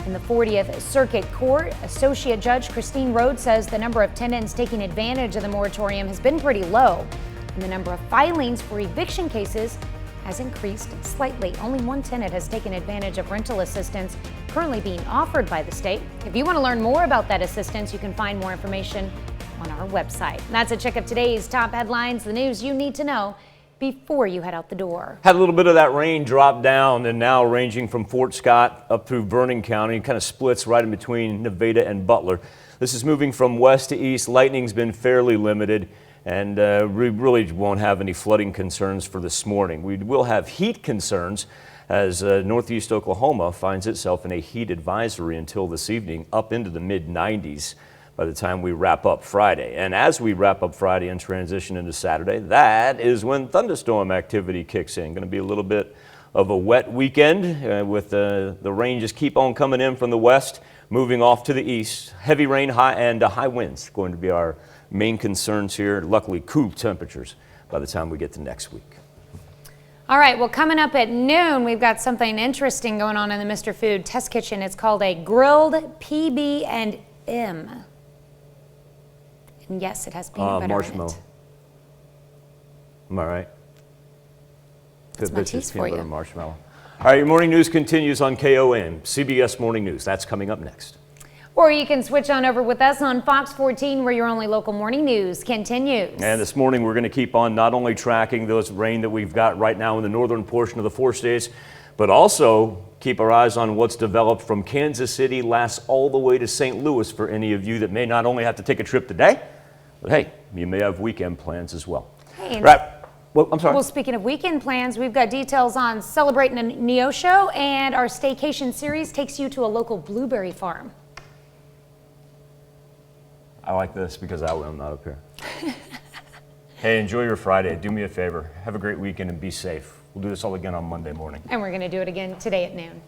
In the 40th Circuit Court, Associate Judge Christine Rhodes says the number of tenants taking advantage of the moratorium has been pretty low, and the number of filings for eviction cases has increased slightly. Only one tenant has taken advantage of rental assistance currently being offered by the state. If you want to learn more about that assistance, you can find more information on our website. And that's a check of today's top headlines, the news you need to know before you head out the door. Had a little bit of that rain drop down, and now ranging from Fort Scott up through Vernon County, kind of splits right in between Nevada and Butler. This is moving from west to east. Lightning's been fairly limited, and we really won't have any flooding concerns for this morning. We will have heat concerns as northeast Oklahoma finds itself in a heat advisory until this evening, up into the mid-90s by the time we wrap up Friday. And as we wrap up Friday and transition into Saturday, that is when thunderstorm activity kicks in. Going to be a little bit of a wet weekend with the rain just keep on coming in from the west, moving off to the east. Heavy rain and high winds going to be our main concerns here. Luckily, cool temperatures by the time we get to next week. All right, well, coming up at noon, we've got something interesting going on in the Mr. Food Test Kitchen. It's called a grilled PB&M. And yes, it has peanut butter marshmallow. in it. Am I right? That's my tease for you. Marshmallow. All right, your morning news continues on KOAM, CBS Morning News. That's coming up next. Or you can switch on over with us on Fox 14, where your only local morning news continues. And this morning, we're going to keep on not only tracking those rain that we've got right now in the northern portion of the 4 states, But also keep our eyes on what's developed from Kansas City lasts all the way to St. Louis for any of you that may not only have to take a trip today, but hey, you may have weekend plans as well. Hey, right. Well, I'm sorry. Well, speaking of weekend plans, we've got details on celebrating a Neosho, and our staycation series takes you to a local blueberry farm. I like this because I'm not up here. Hey, enjoy your Friday. Do me a favor. Have a great weekend and be safe. We'll do this all again on Monday morning. And we're going to do it again today at noon.